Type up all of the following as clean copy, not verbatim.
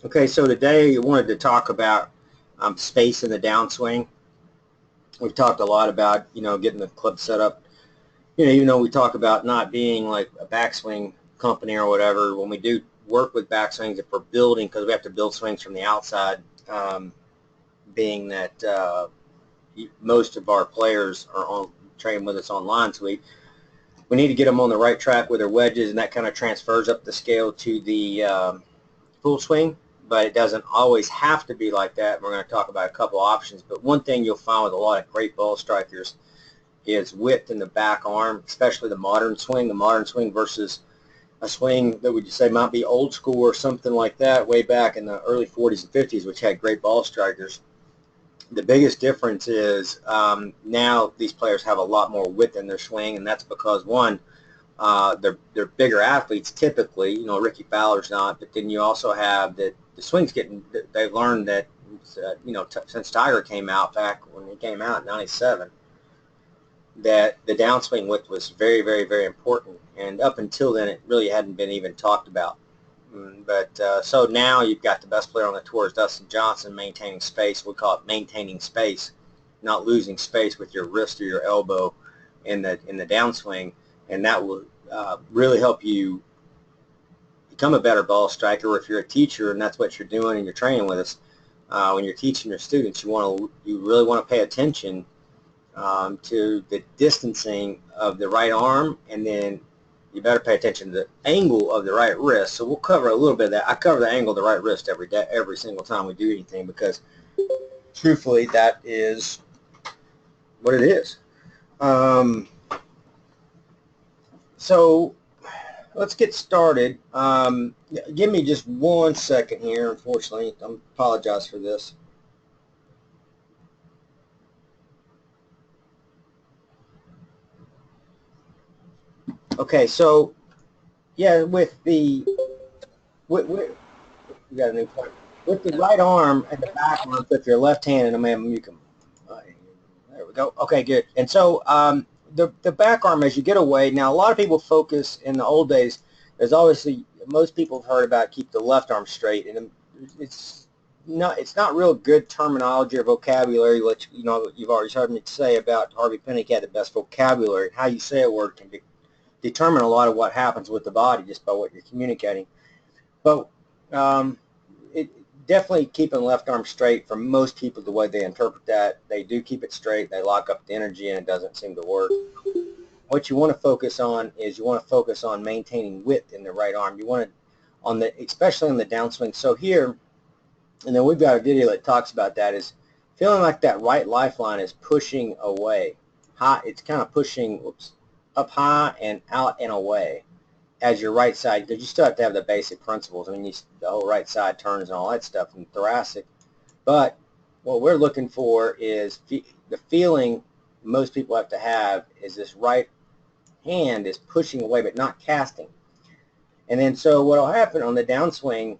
Okay, so today I wanted to talk about space in the downswing. We've talked a lot about, getting the club set up. Even though we talk about not being like a backswing company or whatever, when we do work with backswings, if we're building, because we have to build swings from the outside, being that most of our players are on training with us online, so we need to get them on the right track with their wedges, and that kind of transfers up the scale to the full swing, but it doesn't always have to be like that. We're going to talk about a couple options, but one thing you'll find with a lot of great ball strikers is width in the back arm, especially the modern swing versus a swing that would you say might be old school or something like that way back in the early 40s and 50s, which had great ball strikers. The biggest difference is now these players have a lot more width in their swing, and that's because, one, they're bigger athletes typically. Ricky Fowler's not, but then you also have that the swing's getting. They've learned that since Tiger came out back when he came out in '97, that the downswing width was very, very, very important, and up until then it really hadn't been even talked about. But so now you've got the best player on the tour is Dustin Johnson maintaining space. We call it maintaining space, not losing space with your wrist or your elbow in the downswing, and that will really help you become a better ball striker. Or if you're a teacher and that's what you're doing and you're training with us, when you're teaching your students, you really want to pay attention to the distancing of the right arm, and then you better pay attention to the angle of the right wrist. So we'll cover a little bit of that. I cover the angle of the right wrist every day, every single time we do anything, because truthfully, that is what it is. So let's get started. Give me just 1 second here. Unfortunately, I apologize for this. Okay, so yeah, with we got a new point. With the right arm and the back arm, with your left hand, and I mean, you can. There we go. Okay, good. And so the back arm, as you get away, now a lot of people focus in the old days. There's obviously most people have heard about keep the left arm straight, and it's not real good terminology or vocabulary. Which you've already heard me say about Harvey Pinnick had the best vocabulary. How you say a word can determine a lot of what happens with the body just by what you're communicating. But it definitely keeping the left arm straight for most people, the way they interpret that, they do keep it straight. They lock up the energy and it doesn't seem to work. What you want to focus on is you want to focus on maintaining width in the right arm. You want to, especially on the downswing. So here, and then we've got a video that talks about that, is feeling like that right lifeline is pushing away. High, it's kind of pushing up high and out and away as your right side, because you still have to have the basic principles. I mean, the whole right side turns and all that stuff in thoracic. But what we're looking for is the feeling most people have to have is this right hand is pushing away but not casting. And then so what will happen on the downswing,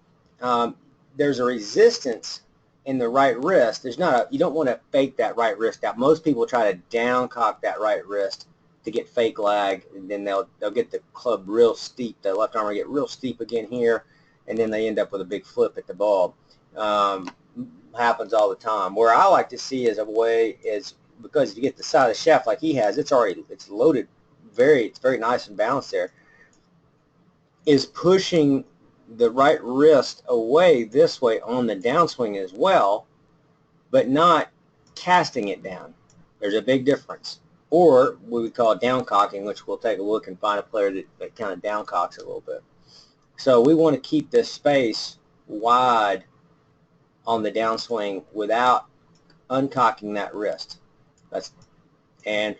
there's a resistance in the right wrist. You don't want to fake that right wrist out. Most people try to down cock that right wrist to get fake lag, and then they'll get the club real steep. The left arm will get real steep again here, and then they end up with a big flip at the ball. Happens all the time. Where I like to see as a way is, because if you get the side of the shaft like he has, it's loaded, it's very nice and balanced there, is pushing the right wrist away this way on the downswing as well, but not casting it down. There's a big difference. Or what we call down cocking, which we'll take a look and find a player that kind of down cocks a little bit. So we want to keep this space wide on the downswing without uncocking that wrist. And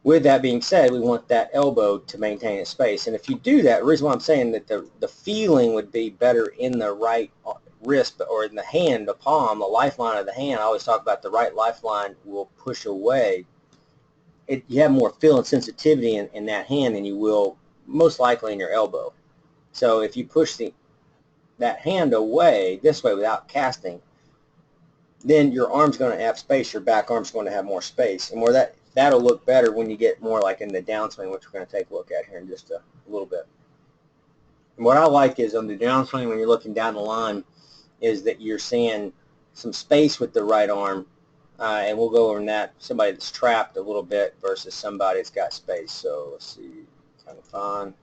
with that being said, we want that elbow to maintain its space. And if you do that, the reason why I'm saying that the feeling would be better in the right wrist or in the hand, the palm, the lifeline of the hand. I always talk about the right lifeline will push away. You have more feel and sensitivity in that hand than you will most likely in your elbow. So if you push that hand away this way without casting, then your arm's going to have space, your back arm's going to have more space, and where that'll look better when you get more like in the downswing, which we're going to take a look at here in just a little bit. And what I like is on the downswing, when you're looking down the line, is that you're seeing some space with the right arm, and we'll go over that. Somebody that's trapped a little bit versus somebody that's got space. So let's see, kind of fine.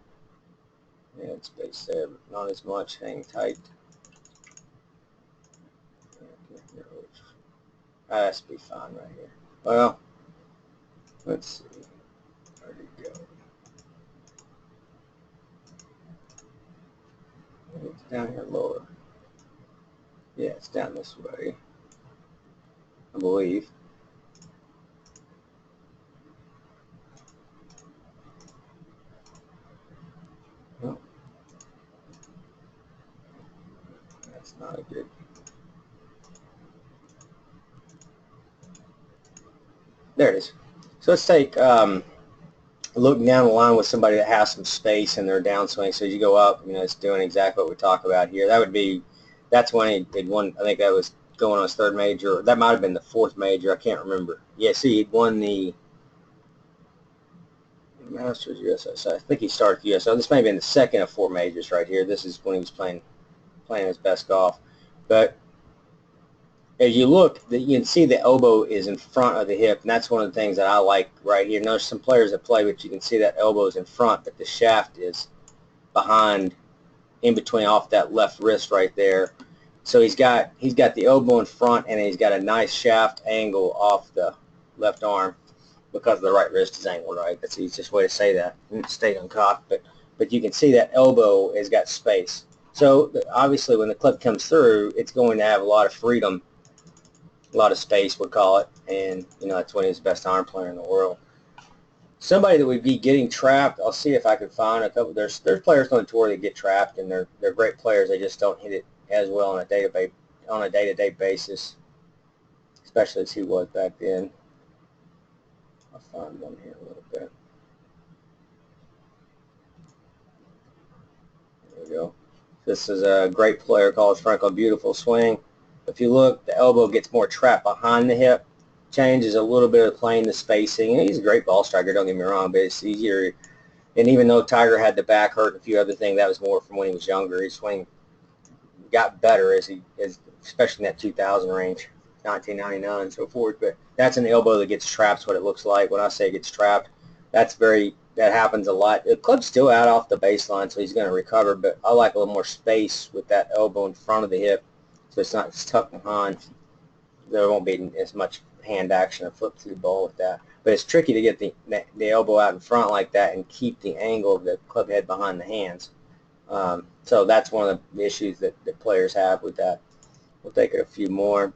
Yeah, space there, but not as much. Hang tight. That has to be fine right here. Well, let's see. Where did it go? It's down here lower. Yeah, it's down this way, I believe. Oh, that's not a good. There it is. So let's take looking down the line with somebody that has some space in their downswing. So as you go up, it's doing exactly what we talk about here. That would be, that's when he'd won. I think that was going on his third major. That might have been the fourth major. I can't remember. Yeah, see, he'd won the Masters USO. I think he started USO. This may have been the second of 4 majors right here. This is when he was playing his best golf. But as you look, you can see the elbow is in front of the hip, and that's one of the things that I like right here. Notice some players that play, but you can see that elbow is in front, but the shaft is behind, in between, off that left wrist right there. So he's got the elbow in front, and he's got a nice shaft angle off the left arm because the right wrist is angled right. That's the easiest way to say that. Stay uncocked, but you can see that elbow has got space. So obviously, when the club comes through, it's going to have a lot of freedom. A lot of space, we'll call it, and that's when he's the best iron player in the world. Somebody that would be getting trapped, I'll see if I can find a couple. There's players on the tour that get trapped, and they're great players. They just don't hit it as well on a day-to-day basis, especially as he was back then. I'll find one here a little bit. There we go. This is a great player called Franco. Beautiful swing. If you look, the elbow gets more trapped behind the hip, changes a little bit of playing the spacing. He's a great ball striker, don't get me wrong, but it's easier. And even though Tiger had the back hurt and a few other things, that was more from when he was younger. His swing got better especially in that 2000 range, 1999 and so forth. But that's an elbow that gets trapped, what it looks like. When I say it gets trapped, that happens a lot. The club's still out off the baseline, so he's going to recover, but I like a little more space with that elbow in front of the hip, so it's not stuck behind. There won't be as much hand action or flip through the ball with that. But it's tricky to get the elbow out in front like that and keep the angle of the club head behind the hands. So that's one of the issues that players have with that. We'll take a few more.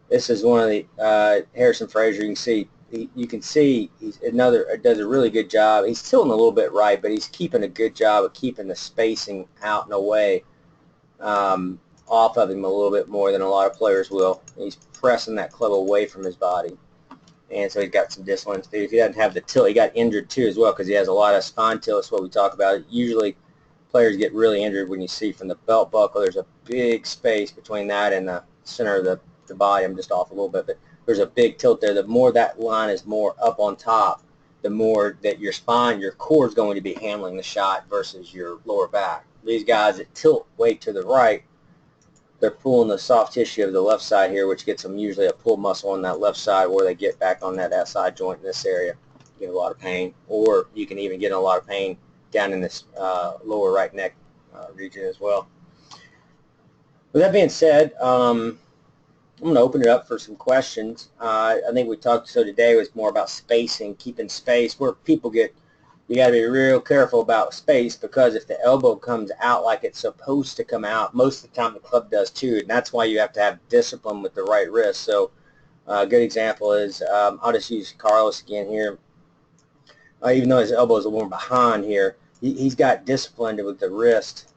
This is one of the Harrison Frazier. You can see he's does a really good job. He's tilting a little bit right, but he's keeping a good job of keeping the spacing out and away off of him a little bit more than a lot of players will. He's pressing that club away from his body, and so he's got some discipline. If he doesn't have the tilt, he got injured too as well because he has a lot of spine tilt. That's what we talk about. Usually players get really injured when you see from the belt buckle, there's a big space between that and the center of the body. I'm just off a little bit, but there's a big tilt there. The more that line is more up on top, the more that your spine, your core is going to be handling the shot versus your lower back. These guys that tilt way to the right, they're pulling the soft tissue of the left side here, which gets them usually a pull muscle on that left side where they get back on that side joint in this area. You get a lot of pain, or you can even get a lot of pain down in this lower right neck region as well. With that being said, I'm going to open it up for some questions. I think we talked, so today was more about spacing, keeping space, where people get, you got to be real careful about space, because if the elbow comes out like it's supposed to come out, most of the time the club does too, and that's why you have to have discipline with the right wrist. So a good example is, I'll just use Carlos again here. Even though his elbow is a little more behind here, he's got discipline with the wrist.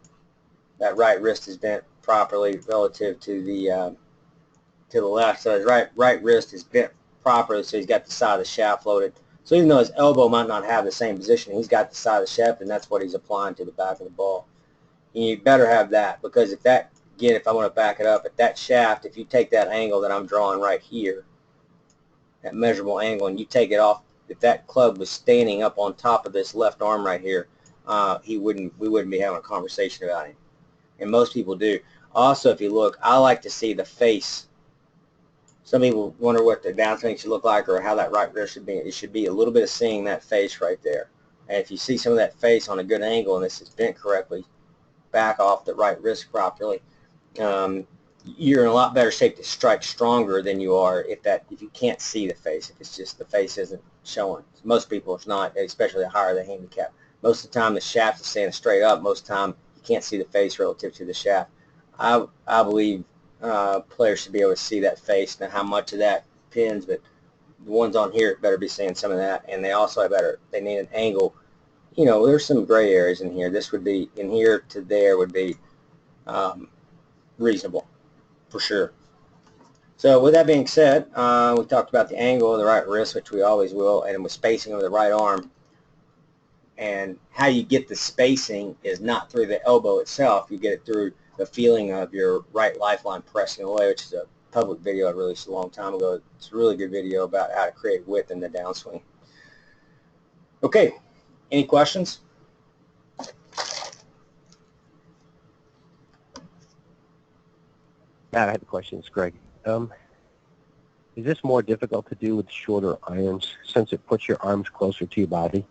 That right wrist is bent properly relative to the left, so his right wrist is bent properly, so he's got the side of the shaft loaded. So even though his elbow might not have the same position, he's got the side of the shaft, and that's what he's applying to the back of the ball. And you better have that, because if that, again, if I want to back it up, at that shaft, if you take that angle that I'm drawing right here, that measurable angle, and you take it off, if that club was standing up on top of this left arm right here, we wouldn't be having a conversation about him. And most people do. Also, if you look, I like to see the face. Some people wonder what the downswing should look like or how that right wrist should be. It should be a little bit of seeing that face right there. And if you see some of that face on a good angle and this is bent correctly, back off the right wrist properly, you're in a lot better shape to strike stronger than you are if you can't see the face, if it's just the face isn't showing. Most people, it's not, especially the higher the handicap. Most of the time the shaft is standing straight up. Most of the time you can't see the face relative to the shaft. I believe players should be able to see that face. Now how much of that depends, but the ones on here better be seeing some of that, and they also they need an angle. There's some gray areas in here. This would be, in here to there would be reasonable for sure. So with that being said, we talked about the angle of the right wrist, which we always will, and with spacing of the right arm. And how you get the spacing is not through the elbow itself. You get it through the feeling of your right lifeline pressing away, which is a public video I released a long time ago. It's a really good video about how to create width in the downswing. Okay, any questions? Yeah, I had questions, Greg. Is this more difficult to do with shorter irons since it puts your arms closer to your body?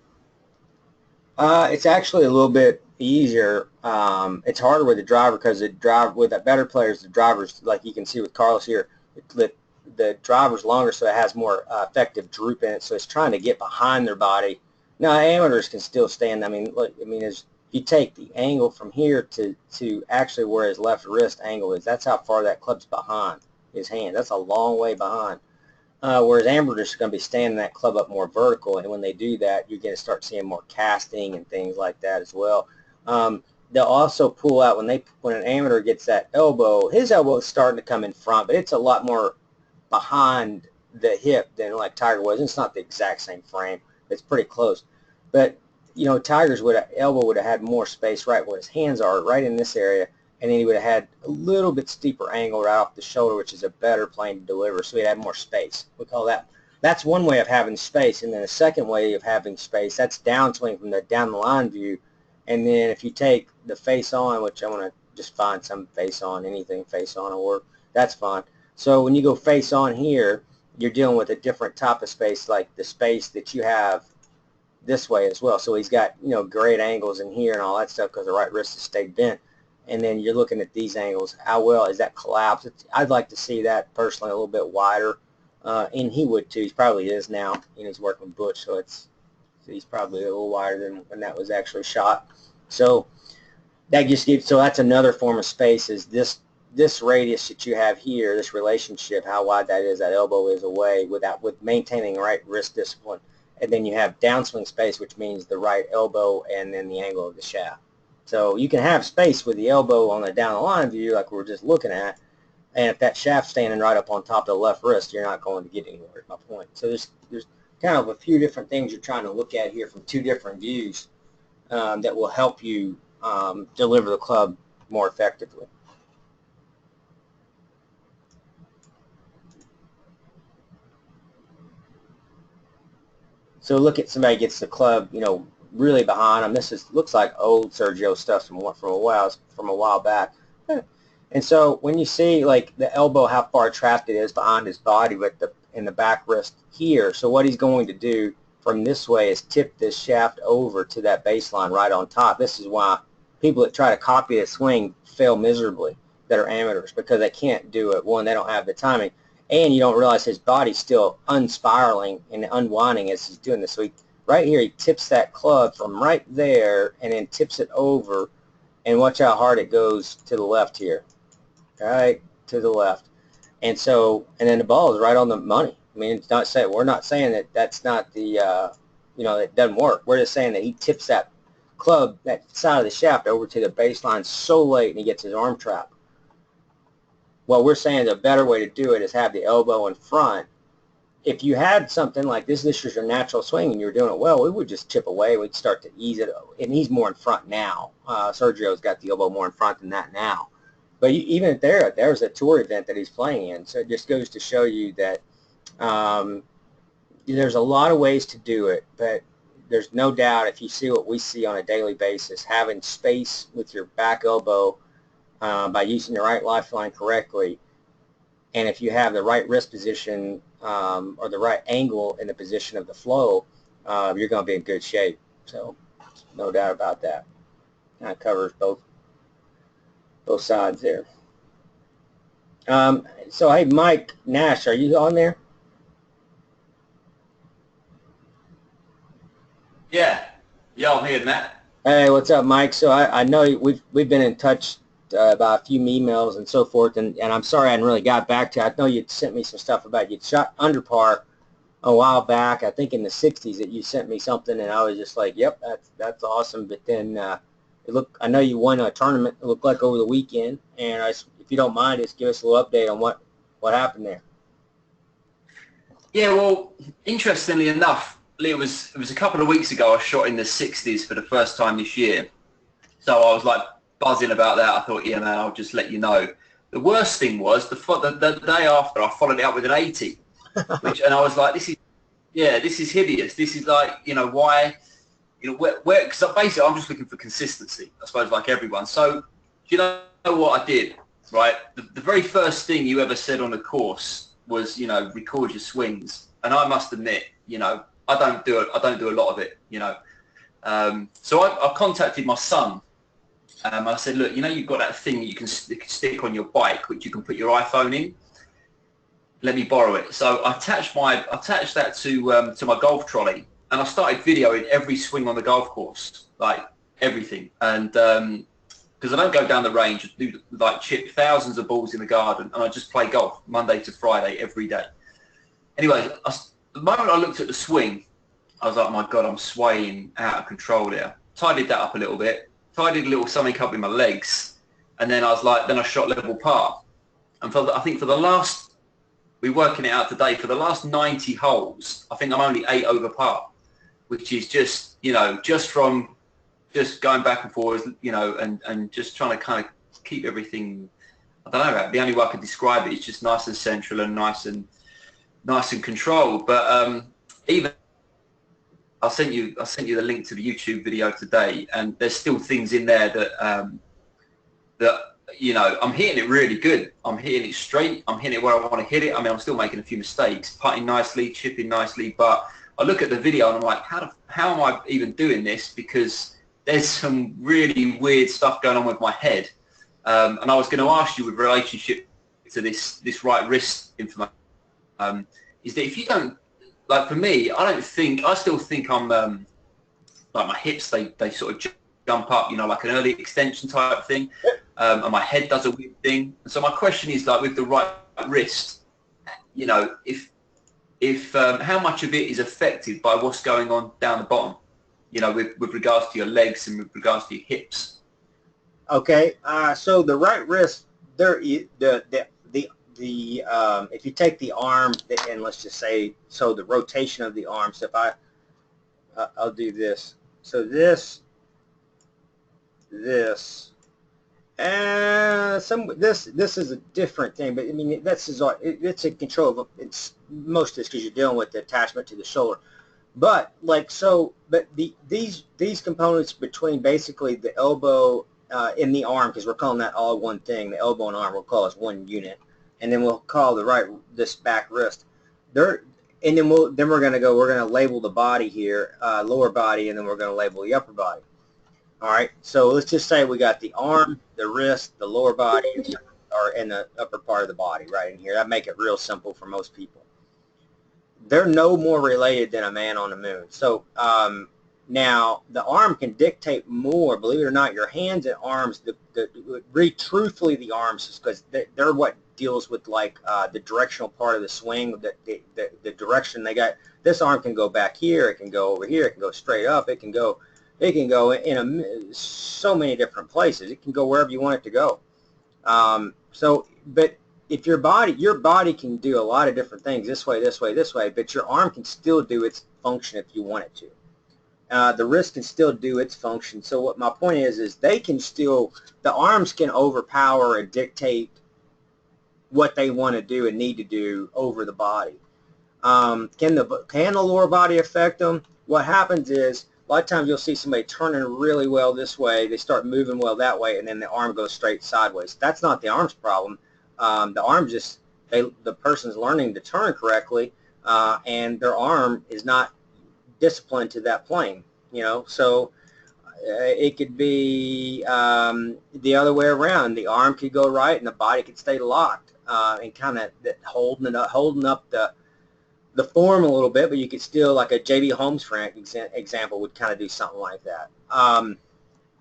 It's actually a little bit easier. It's harder with the driver because with the better players, the drivers, like you can see with Carlos here, the driver's longer, so it has more effective droop in it. So it's trying to get behind their body. Now amateurs can still stand. As you take the angle from here to actually where his left wrist angle is, that's how far that club's behind his hand. That's a long way behind. Whereas amateurs are going to be standing that club up more vertical, and when they do that, you're going to start seeing more casting and things like that as well. They'll also pull out when an amateur gets that elbow, his elbow is starting to come in front, but it's a lot more behind the hip than like Tiger was. It's not the exact same frame. It's pretty close. But, Tiger's elbow would have had more space right where his hands are, right in this area, and then he would have had a little bit steeper angle right off the shoulder, which is a better plane to deliver, so he'd have more space. We call that's one way of having space. And then the second way of having space, that's downswing from the down the line view. And then if you take the face on, which I want to just find some face on, anything face on will work, that's fine. So when you go face on here, you're dealing with a different type of space, like the space that you have this way as well. So he's got, great angles in here and all that stuff because the right wrist has stayed bent. And then you're looking at these angles. How well is that collapse? I'd like to see that personally a little bit wider, and he would too. He probably is now. He's working with Butch, so he's probably a little wider than when that was actually shot. So that just gives. So that's another form of space. Is this radius that you have here, this relationship, how wide that is, that elbow is away, with maintaining the right wrist discipline. And then you have downswing space, which means the right elbow and then the angle of the shaft. So you can have space with the elbow on the down the line view like we were just looking at, and if that shaft's standing right up on top of the left wrist, you're not going to get anywhere, is my point. So there's kind of a few different things you're trying to look at here from two different views that will help you deliver the club more effectively. So look at somebody gets the club, really behind him. This looks like old Sergio stuff from a while back. And so when you see like the elbow, how far trapped it is behind his body with in the back wrist here. So what he's going to do from this way is tip this shaft over to that baseline right on top. This is why people that try to copy a swing fail miserably that are amateurs, because they can't do it. One, they don't have the timing, and you don't realize his body's still unspiraling and unwinding as he's doing this. So right here, he tips that club from right there and then tips it over, and watch how hard it goes to the left here, right to the left. And then the ball is right on the money. I mean, we're not saying that that's not the, it doesn't work. We're just saying that he tips that club, that side of the shaft, over to the baseline so late, and he gets his arm trapped. What we're saying the better way to do it is have the elbow in front. If you had something like this is your natural swing and you were doing it well, we would just chip away. We'd start to ease it, and he's more in front now. Sergio's got the elbow more in front than that now. But even there's a tour event that he's playing in, so it just goes to show you that there's a lot of ways to do it, but there's no doubt if you see what we see on a daily basis, having space with your back elbow by using the right lifeline correctly. And if you have the right wrist position or the right angle in the position of the flow, you're going to be in good shape. So no doubt about that. Kind of covers both sides there. So hey, Mike Nash, are you on there? Yeah, I'm here, Matt. Hey, what's up, Mike? So I know we've been in touch about a few emails and so forth, and I'm sorry I hadn't really got back to you. I know you'd sent me some stuff about you'd shot under par a while back, I think in the 60s, that you sent me something, and I was just like, yep, that's awesome. But then I know you won a tournament, it looked like over the weekend, and if you don't mind, just give us a little update on what happened there. Yeah, well, interestingly enough, it was a couple of weeks ago I shot in the 60s for the first time this year. So I was like buzzing about that. I thought, yeah, man, I'll just let you know. The worst thing was the day after I followed it up with an 80, and I was like, this is hideous. This is like, why, where, because basically I'm just looking for consistency, I suppose, like everyone. So do you know what I did, right? The very first thing you ever said on the course was, record your swings. And I must admit, I don't do a lot of it, So I contacted my son. I said, look, you've got that thing that you can stick on your bike, which you can put your iPhone in. Let me borrow it. So I attached that to my golf trolley, and I started videoing every swing on the golf course, like everything. And because I don't go down the range, I do like chip thousands of balls in the garden, and I just play golf Monday to Friday every day. Anyway, the moment I looked at the swing, I was like, my God, I'm swaying out of control there. Tidied that up a little bit. Tidied a little something up with my legs, and then I shot level par. And I think for the last, we're working it out today, for the last 90 holes, I think I'm only 8 over par, which is just, just from just going back and forth, and just trying to kind of keep everything, I don't know, the only way I could describe it is just nice and central and nice and controlled. But even I sent you the link to the YouTube video today, and there's still things in there that I'm hitting it really good. I'm hitting it straight. I'm hitting it where I want to hit it. I mean, I'm still making a few mistakes, putting nicely, chipping nicely, but I look at the video and I'm like, how am I even doing this? Because there's some really weird stuff going on with my head. And I was going to ask you with relationship to this right wrist information, is that if you don't, like for me, I still think I'm, like my hips, they sort of jump up, like an early extension type thing, and my head does a weird thing. And so my question is, like with the right wrist, if how much of it is affected by what's going on down the bottom, with regards to your legs and with regards to your hips? Okay, so the right wrist, if you take the arm and let's just say, so the rotation of the arm. So if I'll do this. So this, and this is a different thing, but I mean it's a control of it's most of this because you're dealing with the attachment to the shoulder. But these components between basically the elbow in the arm, because we're calling that all one thing, the elbow and arm we'll call as one unit, and then we'll call this back wrist. We're going to label the body here, lower body, and then we're going to label the upper body. All right, so let's just say we got the arm, the wrist, the lower body, and the upper part of the body right in here. That make it real simple for most people. They're no more related than a man on the moon. So now the arm can dictate more, believe it or not. Your hands and arms, read truthfully the arms, because they're what deals with like the directional part of the swing, the direction they got. This arm can go back here, it can go over here, it can go straight up, it can go in so many different places. It can go wherever you want it to go. But if your body can do a lot of different things, this way, but your arm can still do its function if you want it to. The wrist can still do its function. So what my point is the arms can overpower and dictate what they want to do and need to do over the body. Can the lower body affect them? What happens is A lot of times you'll see somebody turning really well this way, they start moving well that way, and then the arm goes straight sideways. That's not the arm's problem. The arm just, the person's learning to turn correctly, and their arm is not disciplined to that plane, you know. So it could be the other way around. The arm could go right and the body could stay locked, and kind of holding up the form a little bit, but you could still, like a J.B. Holmes, for example, would kind of do something like that.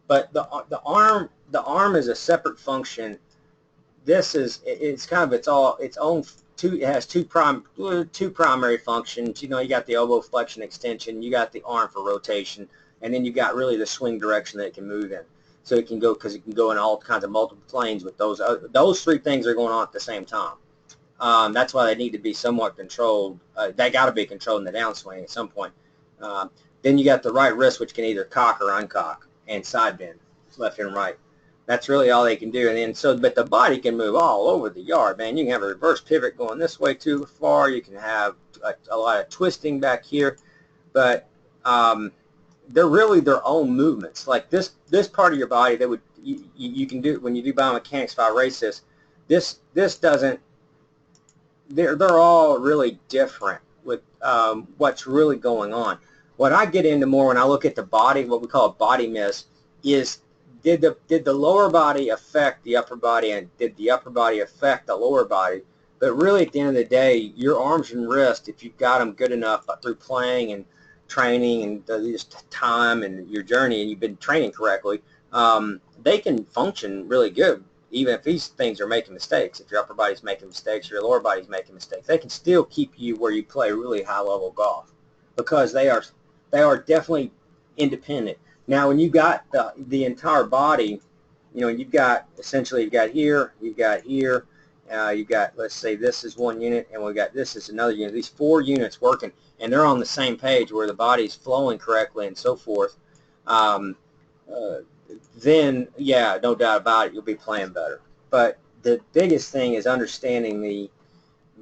But the arm is a separate function. It's kind of its own two. It has two primary functions. You know, you got the elbow flexion extension, you got the arm for rotation, and then you got really the swing direction that it can move in. So it can go, because it can go in all kinds of multiple planes with those three things are going on at the same time. That's why they need to be somewhat controlled. They got to be controlled in the downswing at some point. Then you got the right wrist, which can either cock or uncock, and side bend, left and right. That's really all they can do. And then but the body can move all over the yard, man. You can have a reverse pivot going this way too far. You can have a lot of twisting back here, but they're really their own movements. Like this part of your body that you can do when you do biomechanics. If I erase this doesn't. They're all really different with what's really going on. What I get into more when I look at the body, what we call a body miss, is did the lower body affect the upper body, and did the upper body affect the lower body? But really, at the end of the day, your arms and wrists, if you've got them good enough through playing and training and just time and your journey, and you've been training correctly, they can function really good. Even if these things are making mistakes, if your upper body's making mistakes, your lower body's making mistakes, they can still keep you where you play really high-level golf, because they are definitely independent. Now, when you got the entire body, you know, you've got you've got here, you've got, let's say this is one unit, and we've got this is another unit. These 4 units working, and they're on the same page where the body's flowing correctly and so forth. Then, yeah, no doubt about it, you'll be playing better. But the biggest thing is understanding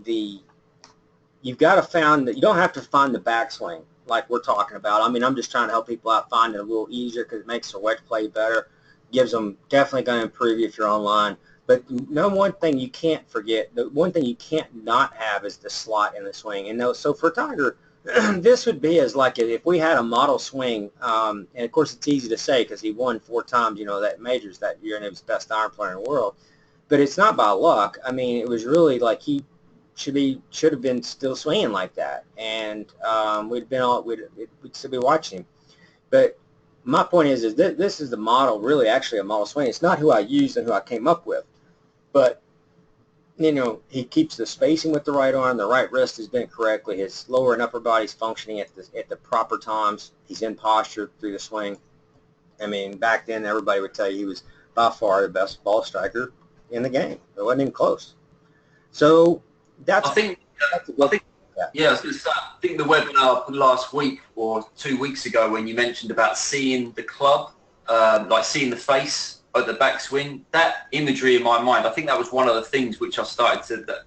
you've got to find that you don't have to find the backswing like we're talking about. I mean, I'm just trying to help people out find it a little easier, because it makes their wedge play better, gives them, definitely going to improve you if you're online. But one thing you can't forget, the one thing you can't not have is the slot in the swing. And so for Tiger, this would be as like if we had a model swing, and of course it's easy to say because he won 4 times, you know, that majors that year, and he was the best iron player in the world. But it's not by luck. I mean, it was really like he should have been still swinging like that, and we'd still be watching him. But my point is this is the model, really actually a model swing. It's not who I used and who I came up with, but you know, he keeps the spacing with the right arm, the right wrist is bent correctly, his lower and upper body's functioning at the proper times, he's in posture through the swing. I mean, back then everybody would tell you he was by far the best ball striker in the game. It wasn't even close. So I think the webinar last week or 2 weeks ago when you mentioned about seeing the club, like seeing the face at the backswing, that imagery in my mind, I think that was one of the things which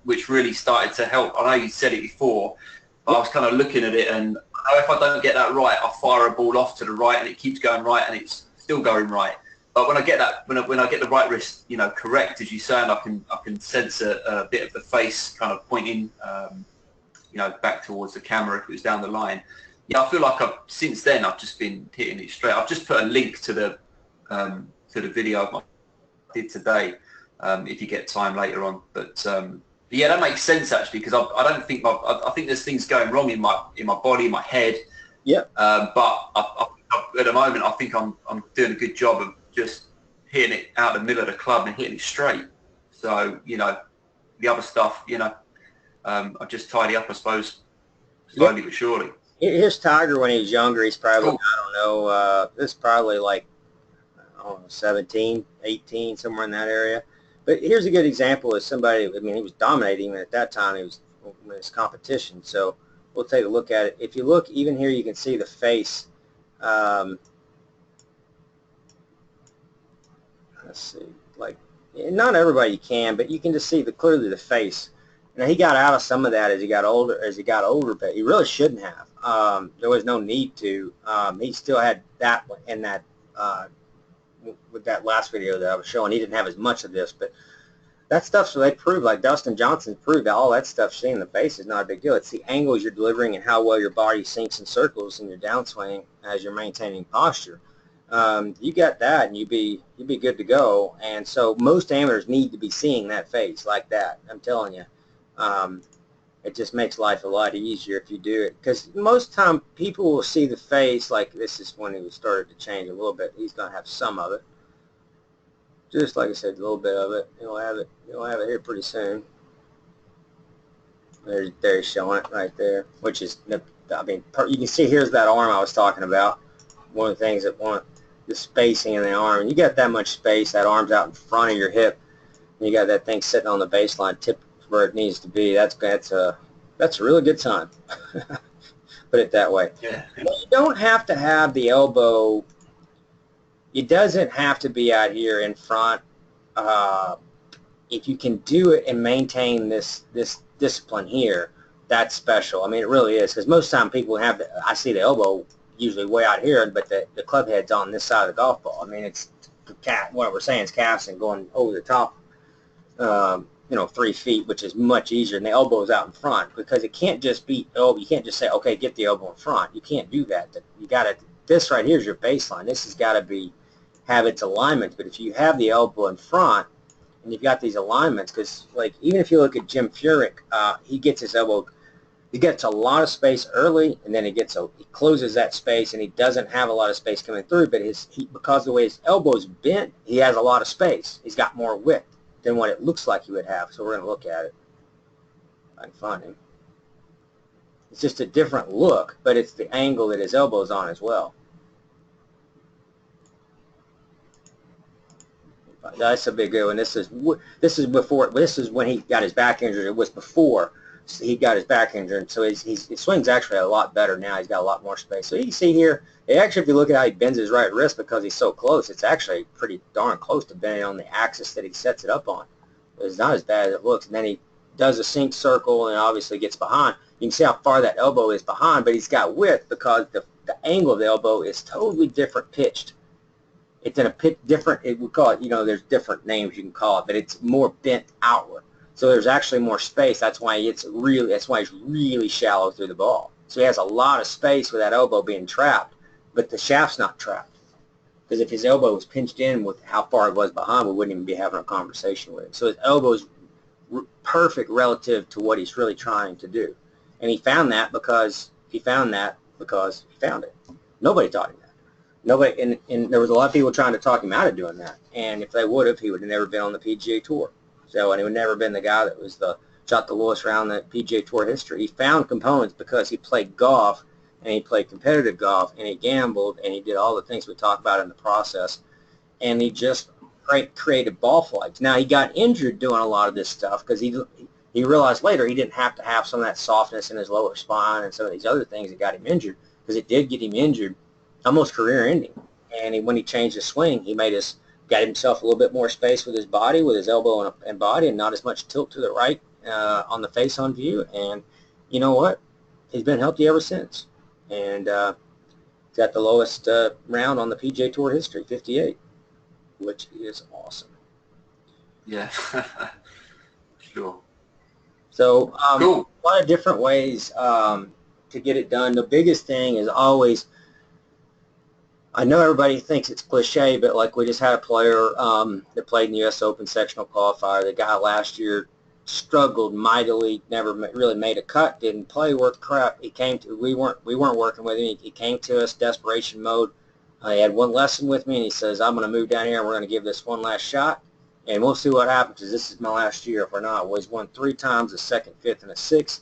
which really started to help. I know you said it before, but I was kind of looking at it, and I know if I don't get that right, I'll fire a ball off to the right and it keeps going right and it's still going right. But when I get that, when I get the right wrist, you know, correct, as you say, and I can sense a bit of the face kind of pointing, you know, back towards the camera if it was down the line. Yeah, I feel like since then I've just been hitting it straight. I've just put a link to the video I did today, if you get time later on. But yeah, that makes sense actually, because I don't think I think there's things going wrong in my body, in my head. Yeah. But at the moment, I think I'm doing a good job of just hitting it out the middle of the club and hitting it straight. So, you know, the other stuff, you know, I just tidy up, I suppose, slowly but surely. Here's Tiger when he was younger. He's probably, cool. I don't know, this is probably like, I don't know, 17, 18, somewhere in that area. But here's a good example of somebody, I mean, he was dominating even at that time. He was in his competition. So we'll take a look at it. If you look, even here, you can see the face. Let's see, like, not everybody can, but you can just see clearly the face. Now he got out of some of that as he got older, but he really shouldn't have. There was no need to. He still had that in that with that last video that I was showing. He didn't have as much of this, but that stuff, so they proved, like Dustin Johnson proved, that all that stuff seeing in the face is not a big deal. It's the angles you're delivering and how well your body sinks in circles in your downswing as you're maintaining posture. You got that, and you'd be good to go. And so most amateurs need to be seeing that face like that. I'm telling you, it just makes life a lot easier if you do it. Because most time people will see the face like this is when he started to change a little bit. He's going to have some of it. Just like I said, a little bit of it. You'll have it here pretty soon. There he's showing it right there, which is, I mean, you can see here's that arm I was talking about. One of the things that want the spacing in the arm. And you got that much space, that arm's out in front of your hip, and you got that thing sitting on the baseline, tip where it needs to be. That's a really good sign. Put it that way. Yeah. You don't have to have the elbow. It doesn't have to be out here in front. If you can do it and maintain this discipline here, that's special. I mean, it really is, because most time people have I see the elbow usually way out here, but the club head's on this side of the golf ball. I mean, it's what we're saying is casting going over the top, 3 feet, which is much easier, and the elbow's out in front, because it can't just be elbow. You can't just say, okay, get the elbow in front. You can't do that. You got to. This right here is your baseline. This has got to have its alignments. But if you have the elbow in front and you've got these alignments, because like even if you look at Jim Furyk, he gets his elbow, he gets a lot of space early, and then he closes that space, and he doesn't have a lot of space coming through. But because of the way his elbow is bent, he has a lot of space. He's got more width than what it looks like he would have. So we're going to look at it. I can find him. It's just a different look, but it's the angle that his elbow's on as well. That's a big good one. This is when he got his back injury. It was before he got his back injury, and so his swing's actually a lot better now. He's got a lot more space. So you can see here, actually, if you look at how he bends his right wrist, because he's so close, it's actually pretty darn close to bending on the axis that he sets it up on. It's not as bad as it looks. And then he does a sink circle and obviously gets behind. You can see how far that elbow is behind, but he's got width because the angle of the elbow is totally different pitched. It's in a different, we call it, there's different names you can call it, but it's more bent outward. So there's actually more space. That's why he's really shallow through the ball. So he has a lot of space with that elbow being trapped, but the shaft's not trapped. Because if his elbow was pinched in with how far it was behind, we wouldn't even be having a conversation with him. So his elbow is perfect relative to what he's really trying to do. And he found that because he found it. Nobody taught him that. Nobody, and there was a lot of people trying to talk him out of doing that. And if they would have, he would have never been on the PGA Tour. So, and he would never been the guy that was shot the lowest round in the PGA Tour history. He found components because he played golf, and he played competitive golf, and he gambled, and he did all the things we talked about in the process. And he just created ball flights. Now, he got injured doing a lot of this stuff because he realized later he didn't have to have some of that softness in his lower spine and some of these other things that got him injured, because it did get him injured, almost career-ending. And when he changed his swing, he got himself a little bit more space with his body, with his elbow and body, and not as much tilt to the right on the face on view. And you know what? He's been healthy ever since. And he's got the lowest round on the PGA Tour history, 58, which is awesome. Yeah, sure. So cool. A lot of different ways to get it done. The biggest thing is always, I know everybody thinks it's cliche, but like we just had a player that played in the U.S. Open sectional qualifier. The guy last year struggled mightily, never really made a cut, didn't play worth crap. He came to, we weren't working with him. He came to us, desperation mode. He had one lesson with me, and he says, I'm going to move down here, and we're going to give this one last shot, and we'll see what happens, because this is my last year if we're not. Well, he's won 3 times, a 2nd, 5th, and a 6th.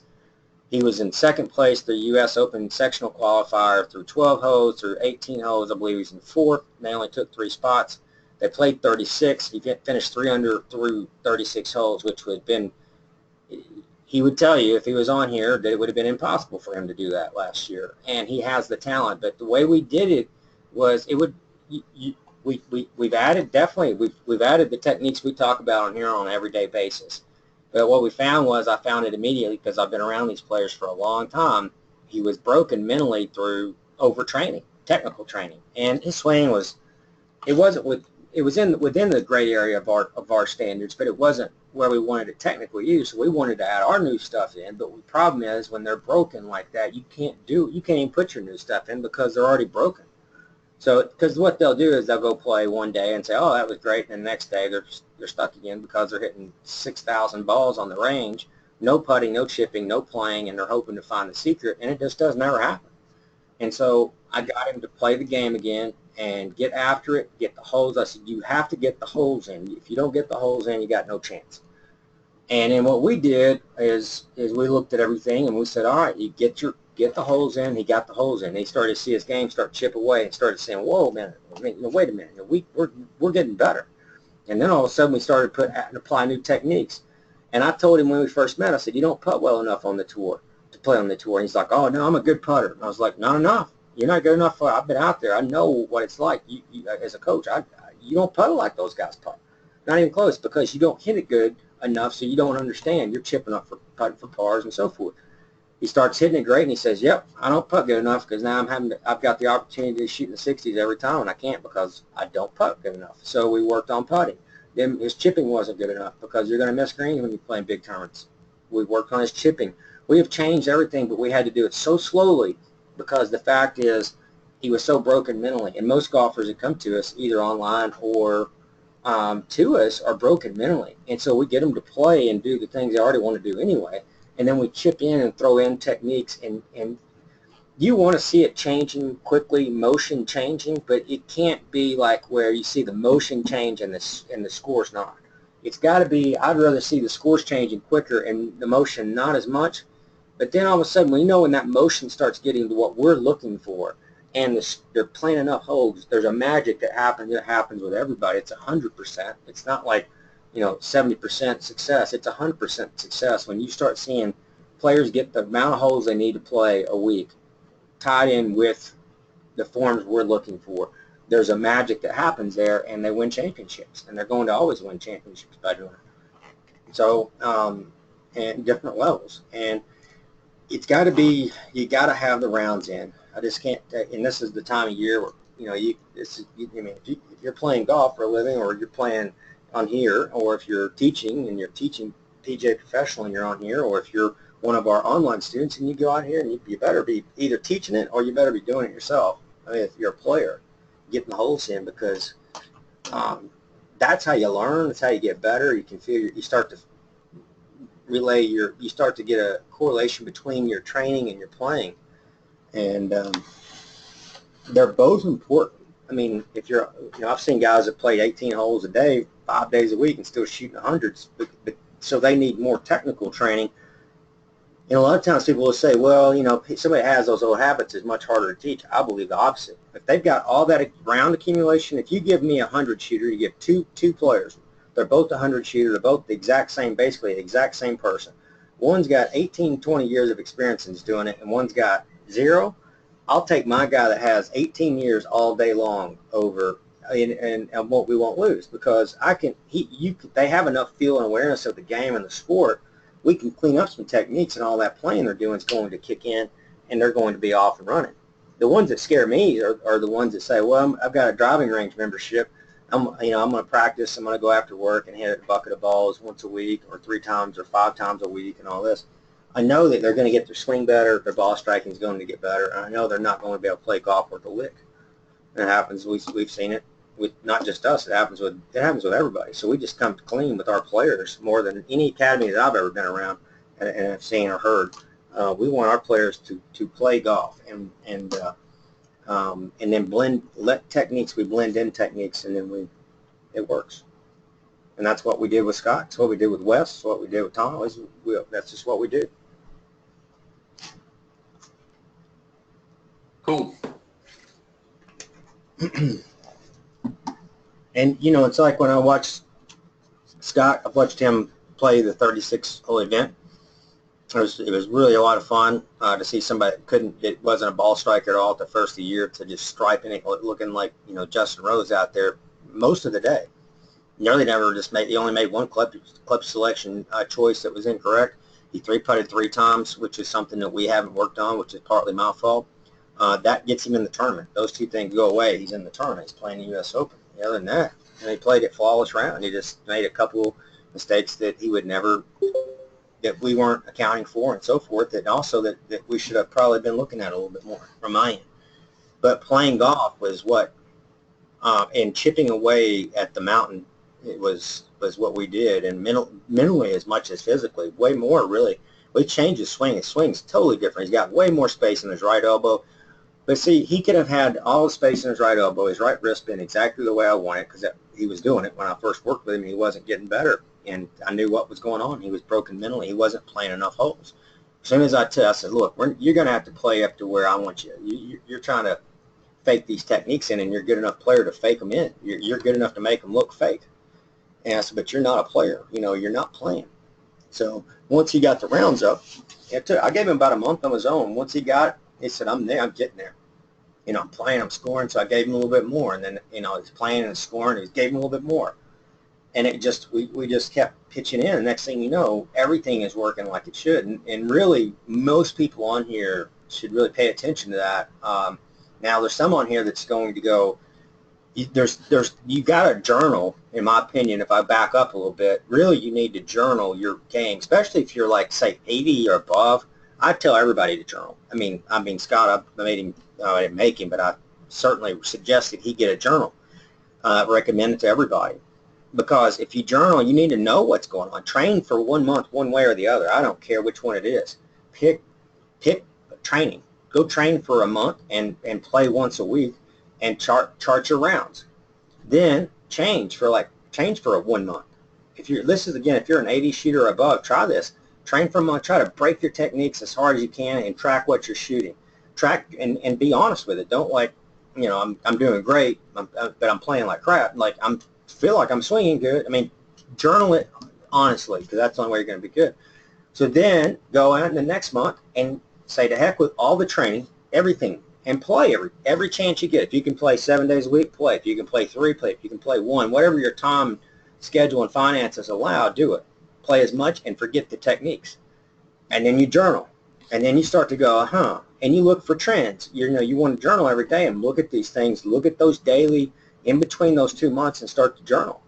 He was in 2nd place through U.S. Open sectional qualifier through 12 holes, through 18 holes. I believe he's in 4th. They only took 3 spots. They played 36. He finished 3 under through 36 holes, which would have been, he would tell you if he was on here that it would have been impossible for him to do that last year. And he has the talent. But the way we did it was, it would, we've added, definitely, we've added the techniques we talk about on here on an everyday basis. But what we found was, I found it immediately because I've been around these players for a long time. He was broken mentally through overtraining, technical training, and his swing was, it wasn't with, it was within the gray area of our standards, but it wasn't where we wanted it technically used. So we wanted to add our new stuff in. But the problem is, when they're broken like that, you can't even put your new stuff in because they're already broken. So, because what they'll do is they'll go play one day and say, oh, that was great, and the next day they're stuck again because they're hitting 6,000 balls on the range, no putting, no chipping, no playing, and they're hoping to find the secret, and it just doesn't ever happen. And so I got him to play the game again and get after it, get the holes. I said, you have to get the holes in. If you don't get the holes in, you got no chance. And then what we did is we looked at everything and we said, all right, you get the holes in. He got the holes in. He started to see his game start to chip away and started saying, whoa, man, wait a minute, we're getting better. And then all of a sudden we started to apply new techniques. And I told him when we first met, I said, you don't putt well enough on the tour to play on the tour. And he's like, oh, no, I'm a good putter. And I was like, not enough. You're not good enough. I've been out there. I know what it's like. You as a coach, you don't putt like those guys putt. Not even close, because you don't hit it good enough, so you don't understand. You're chipping up for putting for pars and so forth. He starts hitting it great, and he says, yep, I don't putt good enough because now I've got the opportunity to shoot in the 60s every time, and I can't because I don't putt good enough. So we worked on putting. Then his chipping wasn't good enough because you're going to miss greens when you're playing big tournaments. We worked on his chipping. We have changed everything, but we had to do it so slowly because the fact is he was so broken mentally. And most golfers that come to us, either online or to us, are broken mentally. And so we get them to play and do the things they already want to do anyway. And then we chip in and throw in techniques, and you want to see it changing quickly, motion changing, but it can't be like where you see the motion change and the score's not. It's got to be, I'd rather see the scores changing quicker and the motion not as much. But then all of a sudden, we know when that motion starts getting to what we're looking for, and they're playing enough holes, there's a magic that happens with everybody. It's 100%. It's not like, 70% success. It's 100% success when you start seeing players get the amount of holes they need to play a week tied in with the forms we're looking for. There's a magic that happens there, and they win championships, and they're going to always win championships by doing it. So, and different levels, and it's got to be, you got to have the rounds in. I just can't, and this is the time of year where, if you're playing golf for a living, or you're playing on here, or if you're teaching and you're teaching PGA Professional and you're on here, or if you're one of our online students and you go out here, and you better be either teaching it or you better be doing it yourself. I mean, if you're a player, getting the holes in, because that's how you learn. That's how you get better. You can feel you start to relay you start to get a correlation between your training and your playing, and they're both important. I mean, if you're, I've seen guys that play 18 holes a day, 5 days a week, and still shooting hundreds, but so they need more technical training. A lot of times people will say, well, somebody has those old habits, it's much harder to teach. I believe the opposite. If they've got all that round accumulation, if you give me a 100 shooter, you give two players. They're both 100 shooter. They're both the exact same, basically the exact same person. One's got 18, 20 years of experience in doing it, and one's got 0. I'll take my guy that has 18 years all day long over, and we won't lose, because they have enough feel and awareness of the game and the sport. We can clean up some techniques, and all that playing they're doing is going to kick in, and they're going to be off and running. The ones that scare me are the ones that say, well, I've got a driving range membership. I'm going to practice. I'm going to go after work and hit a bucket of balls once a week, or 3 times or 5 times a week, and all this. I know that they're going to get their swing better, their ball striking is going to get better, and I know they're not going to be able to play golf worth a lick. And it happens. We've seen it with not just us. It happens with everybody. So we just come clean with our players more than any academy that I've ever been around and have seen or heard. We want our players to play golf and then let techniques. We blend in techniques, and then it works. And that's what we did with Scott. It's what we did with Wes. It's what we did with Tom. That's just what we do. Cool. And, it's like when I watched Scott, I watched him play the 36-hole event. It was really a lot of fun to see somebody that it wasn't a ball striker at all at the first of the year, to just striping it, looking like, Justin Rose out there most of the day. Nearly never just made. He only made one club selection choice that was incorrect. He three putted 3 times, which is something that we haven't worked on, which is partly my fault. That gets him in the tournament. Those two things go away. He's in the tournament. He's playing the U.S. Open. Other than that, and he played it flawless round. He just made a couple mistakes that he would never, that we weren't accounting for, and so forth. That also that we should have probably been looking at a little bit more from my end. But playing golf was what, and chipping away at the mountain, it was what we did, and mentally as much as physically, way more really. We changed his swing. His swing's totally different. He's got way more space in his right elbow. But see, he could have had all the space in his right elbow, his right wrist bent exactly the way I wanted, because he was doing it when I first worked with him. He wasn't getting better, and I knew what was going on. He was broken mentally. He wasn't playing enough holes. As soon as I said, look, you're going to have to play up to where I want you. You're trying to fake these techniques in, and you're a good enough player to fake them in. You're good enough to make them look fake. And I said, but you're not a player. You're not playing. So once he got the rounds up, I gave him about a month on his own. Once he got it, he said, I'm there. I'm getting there. I'm playing, I'm scoring, so I gave him a little bit more. And then, he's playing and scoring, he gave him a little bit more. And it just, we just kept pitching in. And next thing you know, everything is working like it should. And really, most people on here should really pay attention to that. Now, there's some on here that's going to go, you got to journal, in my opinion, if I back up a little bit. Really, you need to journal your game, especially if you're like, say, 80 or above. I tell everybody to journal. I mean, Scott, I made him, I didn't make him, but I certainly suggested he get a journal. Recommend it to everybody. Because if you journal, you need to know what's going on. Train for 1 month, one way or the other. I don't care which one it is. Pick training. Go train for a month and play once a week and chart your rounds. Then change for a 1 month. If you're an 80 shooter or above, try this. Train for a month. Try to break your techniques as hard as you can and track what you're shooting. Track and be honest with it. Don't I'm doing great, but I'm playing like crap. Like feel like I'm swinging good. I mean, journal it honestly, because that's the only way you're going to be good. So then go out in the next month and say to heck with all the training, everything, and play every chance you get. If you can play 7 days a week, play. If you can play 3, play. If you can play 1, whatever your time, schedule, and finances allow, do it. Play as much and forget the techniques. And then you journal. And then you start to go, and you look for trends. You want to journal every day and look at these things. Look at those daily, in between those 2 months, and start to journal.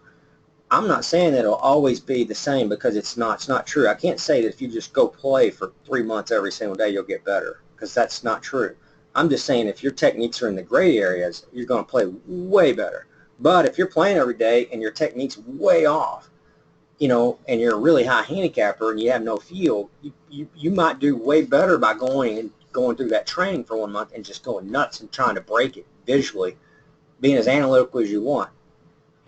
I'm not saying that it'll always be the same, because it's not true. I can't say that if you just go play for 3 months every single day, you'll get better, because that's not true. I'm just saying if your techniques are in the gray areas, you're going to play way better. But if you're playing every day and your technique's way off, and you're a really high handicapper and you have no feel, you might do way better by going through that training for 1 month and just going nuts and trying to break it visually, being as analytical as you want.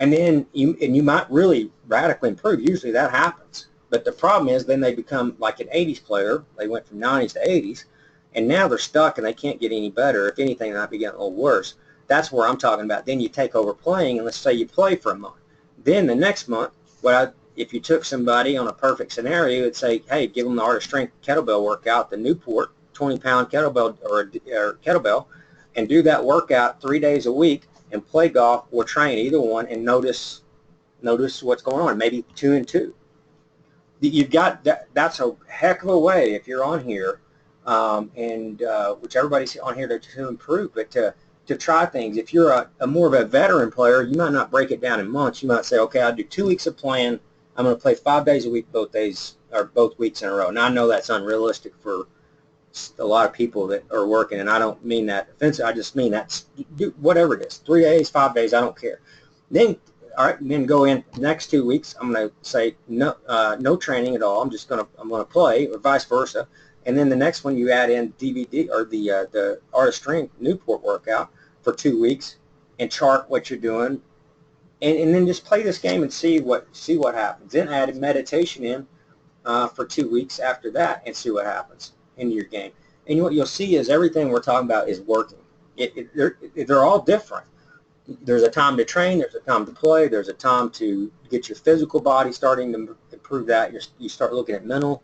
And then you might really radically improve. Usually that happens. But the problem is then they become like an 80s player. They went from 90s to 80s, and now they're stuck and they can't get any better. If anything, they might be getting a little worse. That's where I'm talking about. Then you take over playing, and let's say you play for a month. Then the next month, if you took somebody on a perfect scenario, it'd say, hey, give them the Art of Strength kettlebell workout, the Newport 20-pound kettlebell or kettlebell, and do that workout 3 days a week and play golf or train, either one, and notice what's going on. Maybe 2 and 2. You've got that. That's a heck of a way if you're on here, which everybody's on here to improve, but to try things. If you're a more of a veteran player, you might not break it down in months. You might say, okay, I'll do 2 weeks of playing. I'm going to play 5 days a week, both weeks in a row. Now, I know that's unrealistic for a lot of people that are working, and I don't mean that offensive. I just mean do whatever it is, 3 days, 5 days, I don't care. Then, all right, then go in next 2 weeks. I'm going to say no training at all. I'm going to play, or vice versa. And then the next one you add in DVD or the Art of Strength Newport workout for 2 weeks and chart what you're doing, and then just play this game and see what happens. Then add meditation in for 2 weeks after that and see what happens into your game. And what you'll see is everything we're talking about is working. They're all different. There's a time to train, there's a time to play, there's a time to get your physical body starting to improve that. You start looking at mental.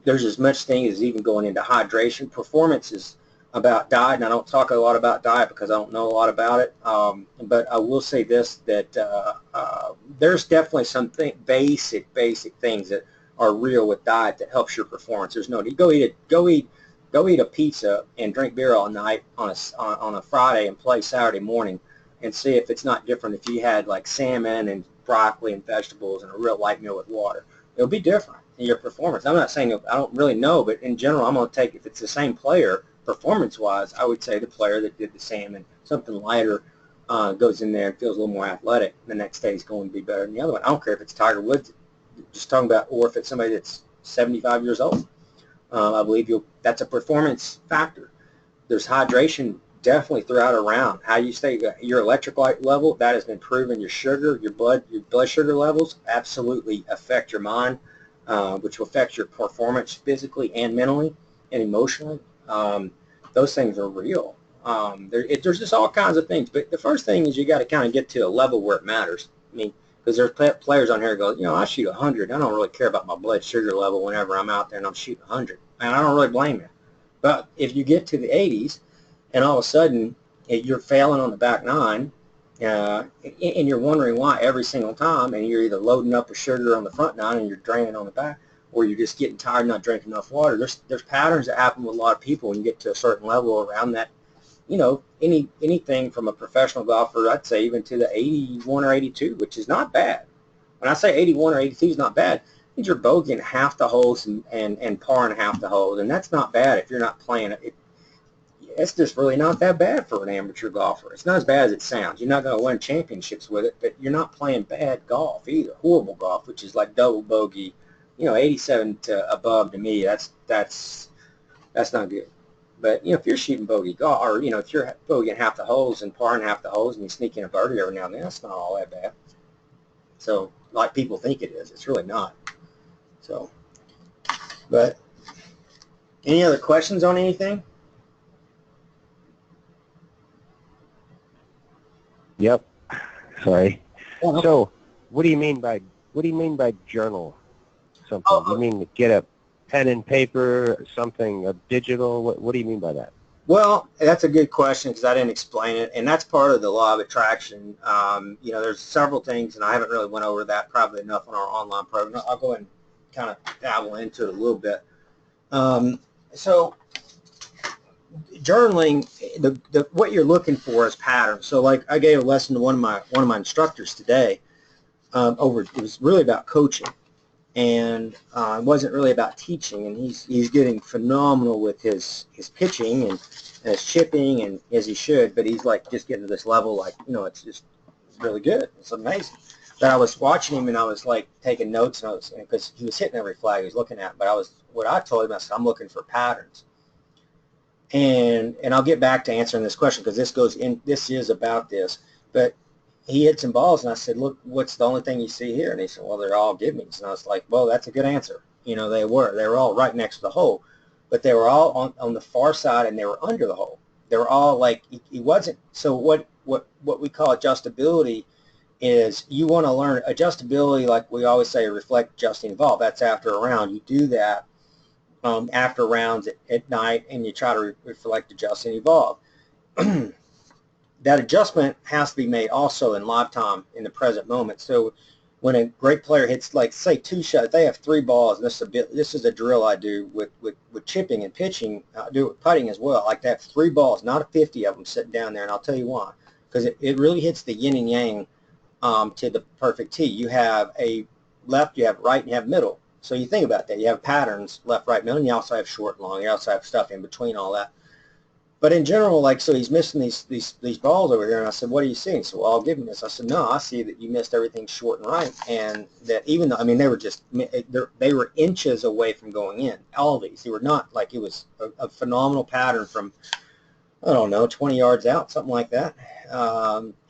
There's as much thing as even going into hydration. Performance is about diet, and I don't talk a lot about diet because I don't know a lot about it. But I will say this, that there's definitely some basic things that are real with diet that helps your performance. There's no need. Go eat a pizza and drink beer all night on a Friday and play Saturday morning, and see if it's not different if you had like salmon and broccoli and vegetables and a real light meal with water. It'll be different in your performance. I'm not saying, I don't really know, but in general, I'm going to take, if it's the same player, performance-wise, I would say the player that did the salmon, something lighter, goes in there and feels a little more athletic. The next day is going to be better than the other one. I don't care if it's Tiger Woods, just talking about, or if it's somebody that's 75 years old. I believe that's a performance factor. There's hydration definitely throughout a round. How you stay, your electrolyte level, that has been proven. Your sugar, your blood sugar levels absolutely affect your mind, which will affect your performance physically and mentally and emotionally. Those things are real. There's just all kinds of things. But the first thing is you got to kind of get to a level where it matters. I mean, because there's players on here who go, I shoot 100. I don't really care about my blood sugar level whenever I'm out there and I'm shooting 100. And I don't really blame you. But if you get to the 80s and all of a sudden you're failing on the back nine, and you're wondering why every single time, and you're either loading up with sugar on the front nine and you're draining on the back, or you're just getting tired, not drinking enough water. There's patterns that happen with a lot of people when you get to a certain level around that. Anything from a professional golfer, I'd say even to the 81 or 82, which is not bad. When I say 81 or 82 is not bad, it means you're bogeying half the holes and parring half the holes, and that's not bad if you're not playing it. It's just really not that bad for an amateur golfer. It's not as bad as it sounds. You're not going to win championships with it, but you're not playing bad golf either. Horrible golf, which is like double bogey. 87 to above, to me, that's not good. But if you're shooting bogey golf, or if you're bogeying half the holes and parring half the holes, and you sneak in a birdie every now and then, that's not all that bad. So, like people think it is, it's really not. So, but any other questions on anything? Yep. Sorry. Oh, So, what do you mean by journal something? Oh, You mean get a pen and paper, something digital? What do you mean by that? Well, that's a good question because I didn't explain it, and that's part of the law of attraction. There's several things, and I haven't really went over that probably enough on our online program. I'll go ahead and kind of dabble into it a little bit. So journaling, what you're looking for is patterns. So like I gave a lesson to one of my instructors today. It was really about coaching, and it wasn't really about teaching. And he's getting phenomenal with his pitching and his chipping, and as he should. But he's like just getting to this level, like it's just really good. It's amazing. But I was watching him, and I was like taking notes, because he was hitting every flag he was looking at. But what I told him, I said, I'm looking for patterns. And I'll get back to answering this question because this is about this. But he hit some balls, and I said, look, what's the only thing you see here? And he said, well, they're all give-me's. And I was like, well, that's a good answer. They were all right next to the hole, but they were all on the far side, and they were under the hole. They were all like, he wasn't. So what we call adjustability is you want to learn adjustability, like we always say, reflect, adjust, and evolve. That's after a round. You do that after rounds at night, and you try to reflect, adjust, and evolve. That adjustment has to be made also in live time, in the present moment. So when a great player hits, like, say, 2 shots, they have 3 balls, and this is a drill I do with chipping and pitching. I do it with putting as well. I like to have 3 balls, not 50 of them sitting down there, and I'll tell you why. Because it really hits the yin and yang to the perfect tee. You have a left, you have right, and you have middle. So you think about that. You have patterns, left, right, middle, and you also have short and long. You also have stuff in between all that. But in general, like, so he's missing these balls over here, and I said, what are you seeing? So, well, I'll give him this. I said, no, I see that you missed everything short and right, and that even though, they were they were inches away from going in. All of these, they were not like, it was a phenomenal pattern from, I don't know, 20 yards out, something like that.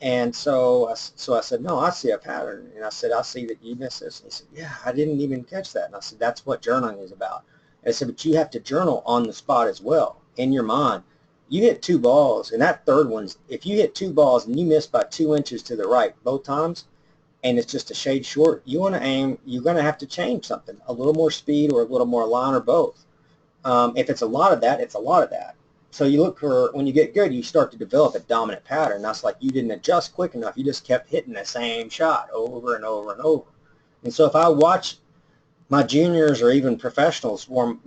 And so I said, no, I see a pattern. And I said, I see that you missed this. And he said, yeah, I didn't even catch that. And I said, that's what journaling is about. And I said, but you have to journal on the spot as well, in your mind. You hit 2 balls, and that third one's, if you hit 2 balls and you miss by 2 inches to the right both times, and it's just a shade short, you want to aim, you're going to have to change something, a little more speed or a little more line or both. If it's a lot of that, it's a lot of that. So you look for, when you get good, you start to develop a dominant pattern. That's like you didn't adjust quick enough. You just kept hitting the same shot over and over and over. And so if I watch my juniors or even professionals warm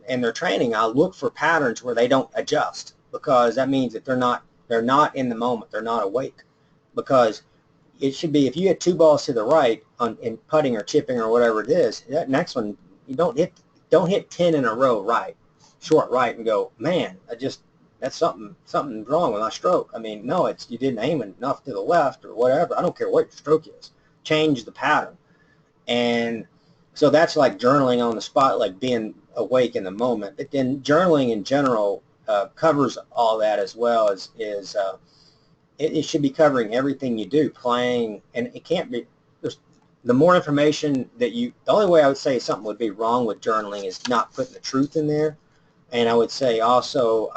in their training, I look for patterns where they don't adjust, because that means that they're not in the moment. They're not awake. Because it should be, if you hit 2 balls to the right in putting or chipping or whatever it is, that next one, you don't hit 10 in a row right, short right, and go, man, that's something wrong with my stroke. I mean, no, it's you didn't aim enough to the left or whatever. I don't care what your stroke is. Change the pattern. And so that's like journaling on the spot, like being awake in the moment. But then journaling in general covers all that, as well as it should be covering everything you do, playing, and it can't be. The more information that the only way I would say something would be wrong with journaling is not putting the truth in there. And I would say also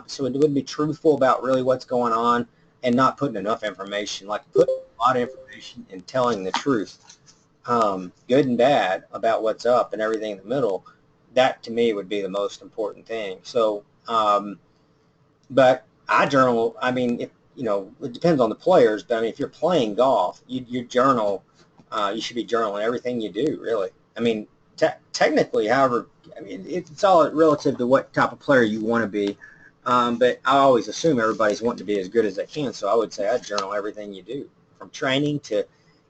so it wouldn't be truthful about really what's going on, and not putting enough information, like putting a lot of information and telling the truth, good and bad, about what's up and everything in the middle. That to me would be the most important thing. So, but I journal. I mean, it depends on the players, but I mean, if you're playing golf, you journal. You should be journaling everything you do, really. I mean, technically, however, I mean, it's all relative to what type of player you want to be. But I always assume everybody's wanting to be as good as they can, so I would say I journal everything you do, from training to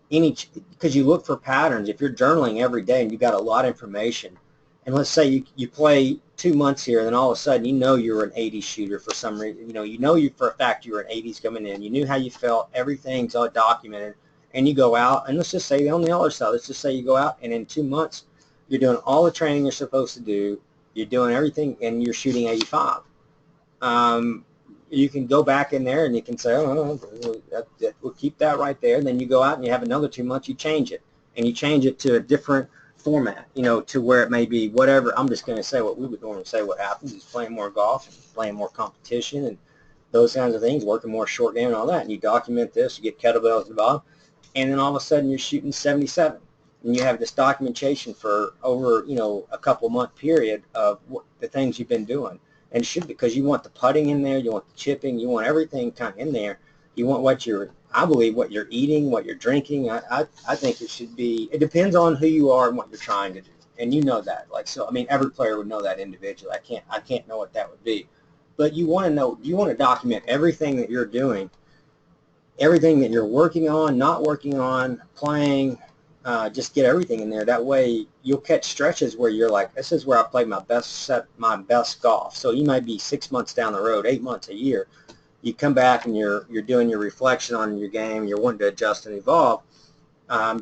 because you look for patterns. If you're journaling every day and you got a lot of information, and let's say you play 2 months here, and then all of a sudden you're an 80s shooter for some reason. You for a fact you were an 80s coming in. You knew how you felt. Everything's all documented. And you go out, and let's just say on the other side, let's just say you go out, and in 2 months, you're doing all the training you're supposed to do. You're doing everything, and you're shooting 85. You can go back in there, and you can say, oh, we'll keep that right there. And then you go out, and you have another 2 months, you change it. And you change it to a different format, to where it may be whatever. I'm just going to say what we would normally say what happens is playing more golf, and playing more competition, and those kinds of things, working more short game and all that. And you document this, you get kettlebells involved. And then all of a sudden you're shooting 77, and you have this documentation for over a couple month period of the things you've been doing. And it should, because you want the putting in there, you want the chipping, you want everything kind of in there. You want I believe what you're eating, what you're drinking. I think it should be. It depends on who you are and what you're trying to do, and you know that. So I mean, every player would know that individually. I can't know what that would be, but you want to know. You want to document everything that you're doing. Everything that you're working on, not working on, playing, just get everything in there. That way you'll catch stretches where you're like, this is where I played my best golf. So you might be 6 months down the road, 8 months, a year. You come back and you're doing your reflection on your game. You're wanting to adjust and evolve.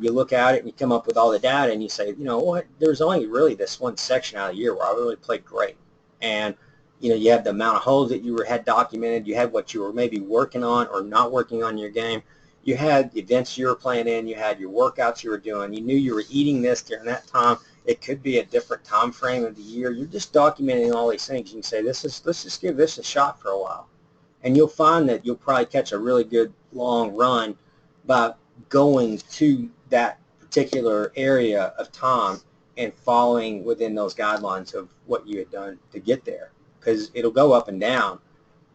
You look at it and you come up with all the data and you say, you know what, there's only really this one section out of the year where I really played great. And you had the amount of holes that you had documented. You had what you were maybe working on or not working on in your game. You had the events you were playing in. You had your workouts you were doing. You knew you were eating this during that time. It could be a different time frame of the year. You're just documenting all these things. You can say, let's just give this a shot for a while. And you'll find that you'll probably catch a really good long run by going to that particular area of time and following within those guidelines of what you had done to get there. Because it'll go up and down.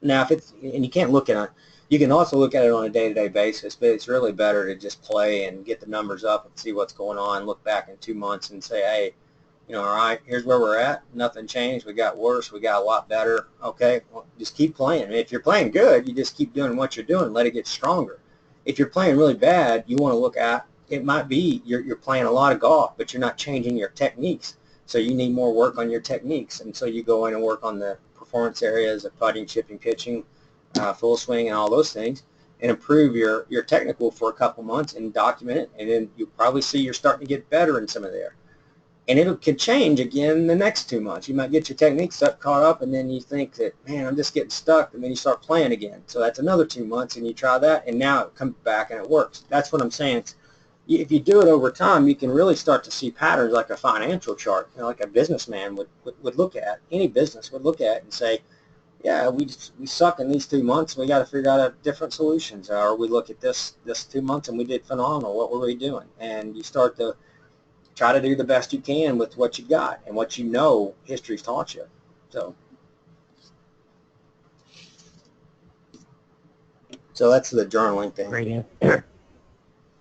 Now, and you can't look at it, you can also look at it on a day-to-day basis, but it's really better to just play and get the numbers up and see what's going on, look back in 2 months and say, hey, all right, here's where we're at. Nothing changed. We got worse. We got a lot better. Okay, well, just keep playing. If you're playing good, you just keep doing what you're doing. Let it get stronger. If you're playing really bad, you want to look at, it might be you're playing a lot of golf, but you're not changing your techniques. So you need more work on your techniques, and so you go in and work on the performance areas of putting, chipping, pitching, full swing, and all those things, and improve your technical for a couple months and document it, and then you'll probably see you're starting to get better in some of there. And it could change again the next 2 months. You might get your techniques caught up, and then you think that, man, I'm just getting stuck, and then you start playing again. So that's another 2 months, and you try that, and now it comes back and it works. That's what I'm saying. If you do it over time, you can really start to see patterns like a financial chart, like a businessman would look at, any business would look at and say, yeah, we suck in these 2 months. We got to figure out different solutions. Or we look at this 2 months and we did phenomenal. What were we doing? And you start to try to do the best you can with what you got and what history's taught you. So So that's the journaling thing. Great answer.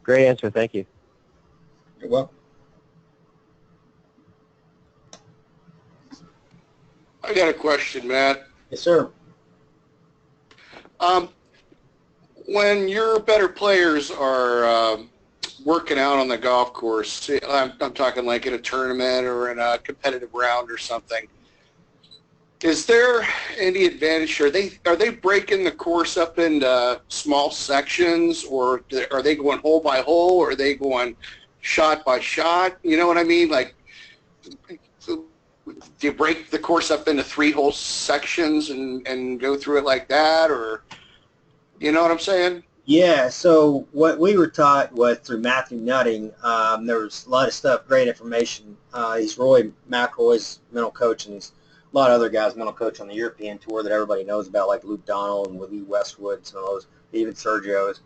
Great answer. Thank you. You're welcome. I got a question, Matt. Yes, sir. When your better players are working out on the golf course, I'm talking like in a tournament or in a competitive round or something, is there any advantage? Are they breaking the course up into small sections, or are they going hole by hole, or are they going shot by shot? You know what I mean? Like, do you break the course up into 3-hole sections and go through it like that, or you know what I'm saying? Yeah, so what we were taught was through Matthew Nutting. There was a lot of stuff, great information. He's Roy McIlroy's mental coach, and he's a lot of other guys mental coach on the European tour that everybody knows about, like Luke Donald and Lee Westwood, and some of those, even Sergio's.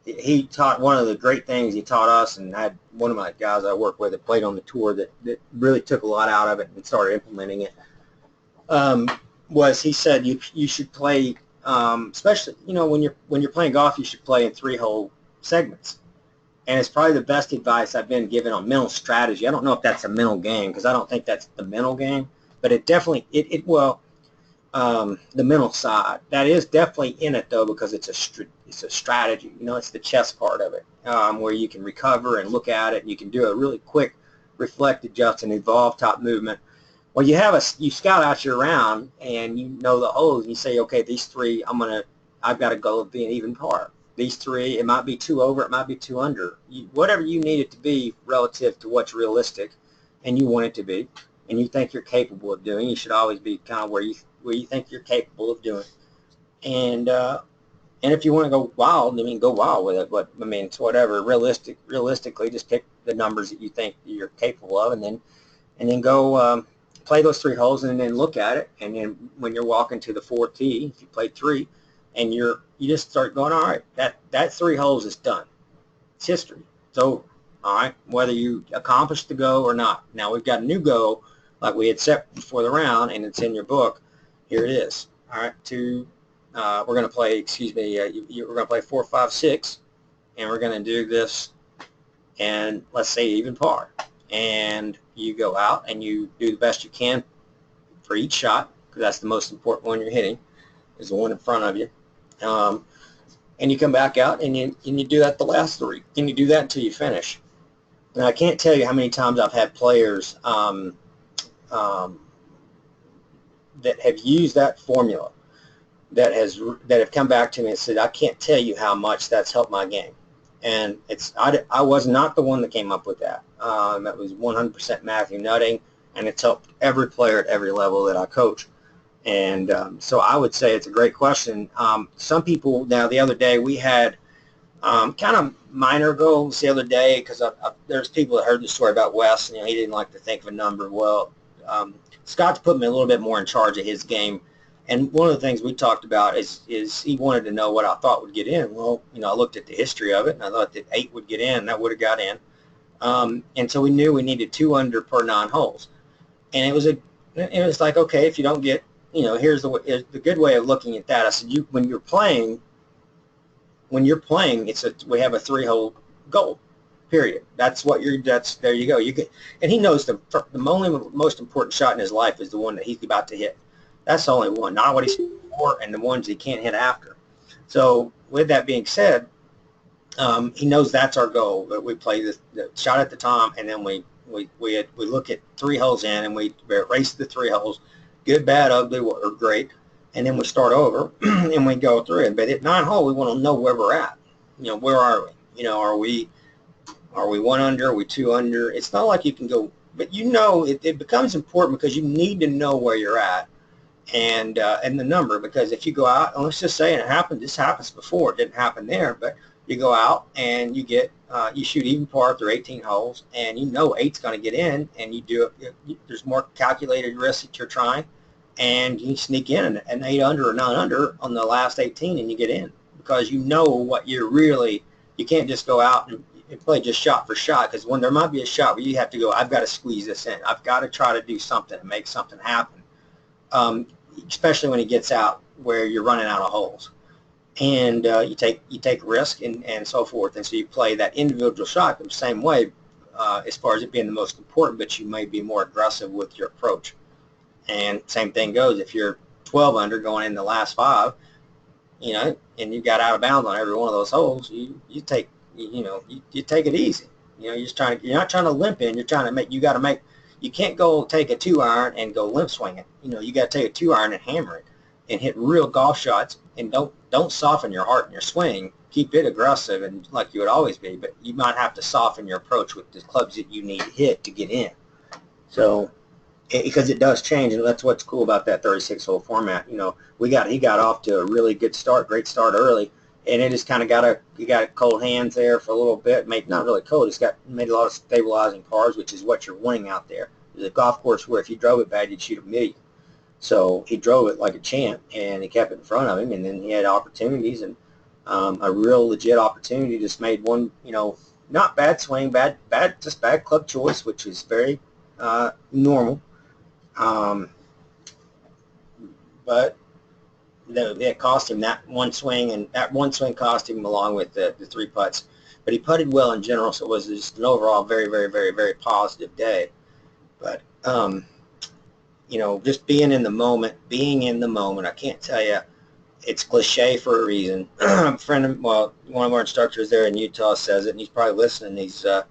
He taught, one of the great things he taught us, and I had one of my guys I work with that played on the tour that really took a lot out of it and started implementing it, was he said you should play, especially, you know, when you're playing golf, you should play in 3-hole segments. And it's probably the best advice I've been given on mental strategy. I don't know if that's a mental game, because I don't think that's the mental game, but it definitely, the mental side, that is definitely in it, though, because it's a strategy. You know, it's the chess part of it, where you can recover and look at it, and you can do a really quick, reflect, adjust, and evolve top movement. Well, you scout out your round, and you know the holes, and you say, okay, these 3, I've got a goal of being even par. These 3, it might be 2 over, it might be 2 under. Whatever you need it to be relative to what's realistic, and you want it to be, and you think you're capable of doing, you should always be kind of where you think you're capable of doing. And if you want to go wild, I mean, go wild with it. But I mean, it's whatever. Realistically, just pick the numbers that you think you're capable of, and then go play those 3 holes, and then look at it. And then when you're walking to the 4th tee, if you played 3, and you just start going, all right, that 3 holes is done. It's history. It's over. All right, whether you accomplish the goal or not. Now we've got a new goal, like we had set before the round, and it's in your book. Here it is. All right, we're going to play, we're going to play 4, 5, 6, and we're going to do this, and let's say even par. And you go out and you do the best you can for each shot, because that's the most important one you're hitting, is the one in front of you. And you come back out and you do that the last 3, and you do that until you finish. And I can't tell you how many times I've had players that have used that formula, that have come back to me and said, I can't tell you how much that's helped my game. And I was not the one that came up with that. That was 100% Matthew Nutting, and it's helped every player at every level that I coach. And so I would say it's a great question. Some people, now the other day we had kind of minor goals the other day, because there's people that heard the story about Wes, and he didn't like to think of a number. Well, Scott's put me a little bit more in charge of his game. And one of the things we talked about is he wanted to know what I thought would get in. Well, I looked at the history of it, and I thought that 8 would get in. That would have got in. And so we knew we needed 2 under per 9 holes. And it was like, okay, if you don't get, here's the good way of looking at that. I said, when you're playing, we have a 3-hole goal, period. There you go. And he knows the only most important shot in his life is the one that he's about to hit. That's the only one, not what he's before and the ones he can't hit after. So with that being said, he knows that's our goal. That we play the shot at the time, and then we look at 3 holes in, and we race the 3 holes, good, bad, ugly, or great, and then we start over and we go through it. But at 9 hole, we want to know where we're at. Where are we? Are we 1 under? Are we 2 under? It's not like you can go, but it becomes important because you need to know where you're at. And the number, because if you go out, and let's just say this happens before, it didn't happen there, but you go out and you get you shoot even par through 18 holes, and 8's going to get in, and you do it. There's more calculated risk that you're trying, and you sneak in an 8 under or 9 under on the last 18, and you get in, because what you're really, you can't just go out and play just shot for shot, because when there might be a shot where you have to go, I've got to squeeze this in, I've got to try to do something and make something happen. Especially when it gets out where you're running out of holes. and you take risk and so forth, and so you play that individual shot the same way as far as it being the most important, but you may be more aggressive with your approach. And same thing goes if you're 12 under going in the last 5, you know, and you got out of bounds on every one of those holes, you take you take it easy. You know, you're not trying to limp in. You're trying to make. You can't go take a 2-iron and go limp swing it. You know, you got to take a 2-iron and hammer it and hit real golf shots, and don't soften your heart in your swing. Keep it aggressive and like you would always be, but you might have to soften your approach with the clubs that you need to hit to get in. So, because it does change, and that's what's cool about that 36-hole format. You know, he got off to a really good start, great start early, and it just kind of he got cold hands there for a little bit. Not really cold. It's made a lot of stabilizing pars, which is what you're wanting out there. It's a golf course where if you drove it bad, you'd shoot a million. So he drove it like a champ, and he kept it in front of him, and then he had opportunities, and a real legit opportunity. Just made one, you know, not bad swing, just bad club choice, which is very normal. But it cost him that one swing, and that one swing cost him along with the 3 putts. But he putted well in general, so it was just an overall very, very, very, very positive day. But, you know, just being in the moment, I can't tell you, it's cliche for a reason. One of our instructors there in Utah says it, and he's probably listening. He's, you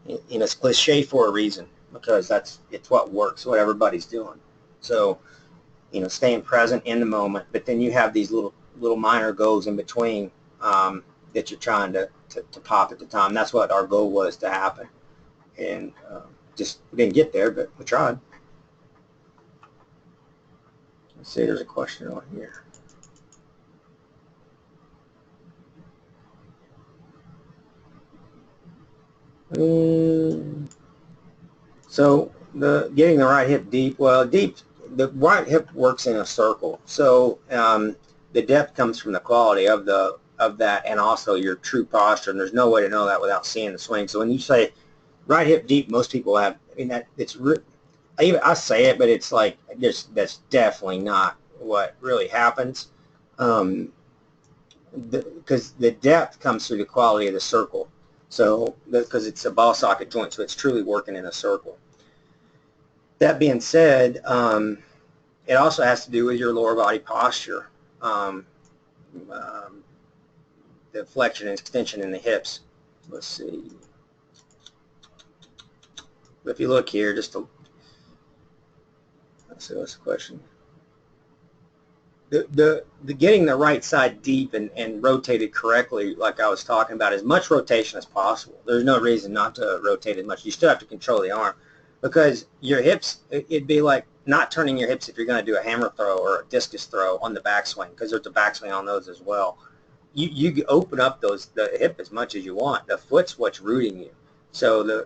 know, it's cliche for a reason, because it's what works, what everybody's doing. So, you know, staying present in the moment, but then you have these little minor goals in between that you're trying to pop at the time. That's what our goal was to happen, and just we didn't get there, but we tried. Let's see, there's a question on here. So getting the right hip deep. Well, the right hip works in a circle. So the depth comes from the quality of that, and also your true posture. And there's no way to know that without seeing the swing. So when you say right hip deep, most people have. I mean, that it's. I say it, but it's like that's definitely not what really happens. Because the depth comes through the quality of the circle. So because it's a ball socket joint, so it's truly working in a circle. That being said, it also has to do with your lower body posture, the flexion and extension in the hips. Let's see. If you look here, let's see, what's the question? The getting the right side deep and rotated correctly, like I was talking about, as much rotation as possible. There's no reason not to rotate as much. You still have to control the arm, because your hips, it'd be like not turning your hips if you're going to do a hammer throw or a discus throw on the backswing, because there's a backswing on those as well. You open up the hip as much as you want. The foot's what's rooting you. So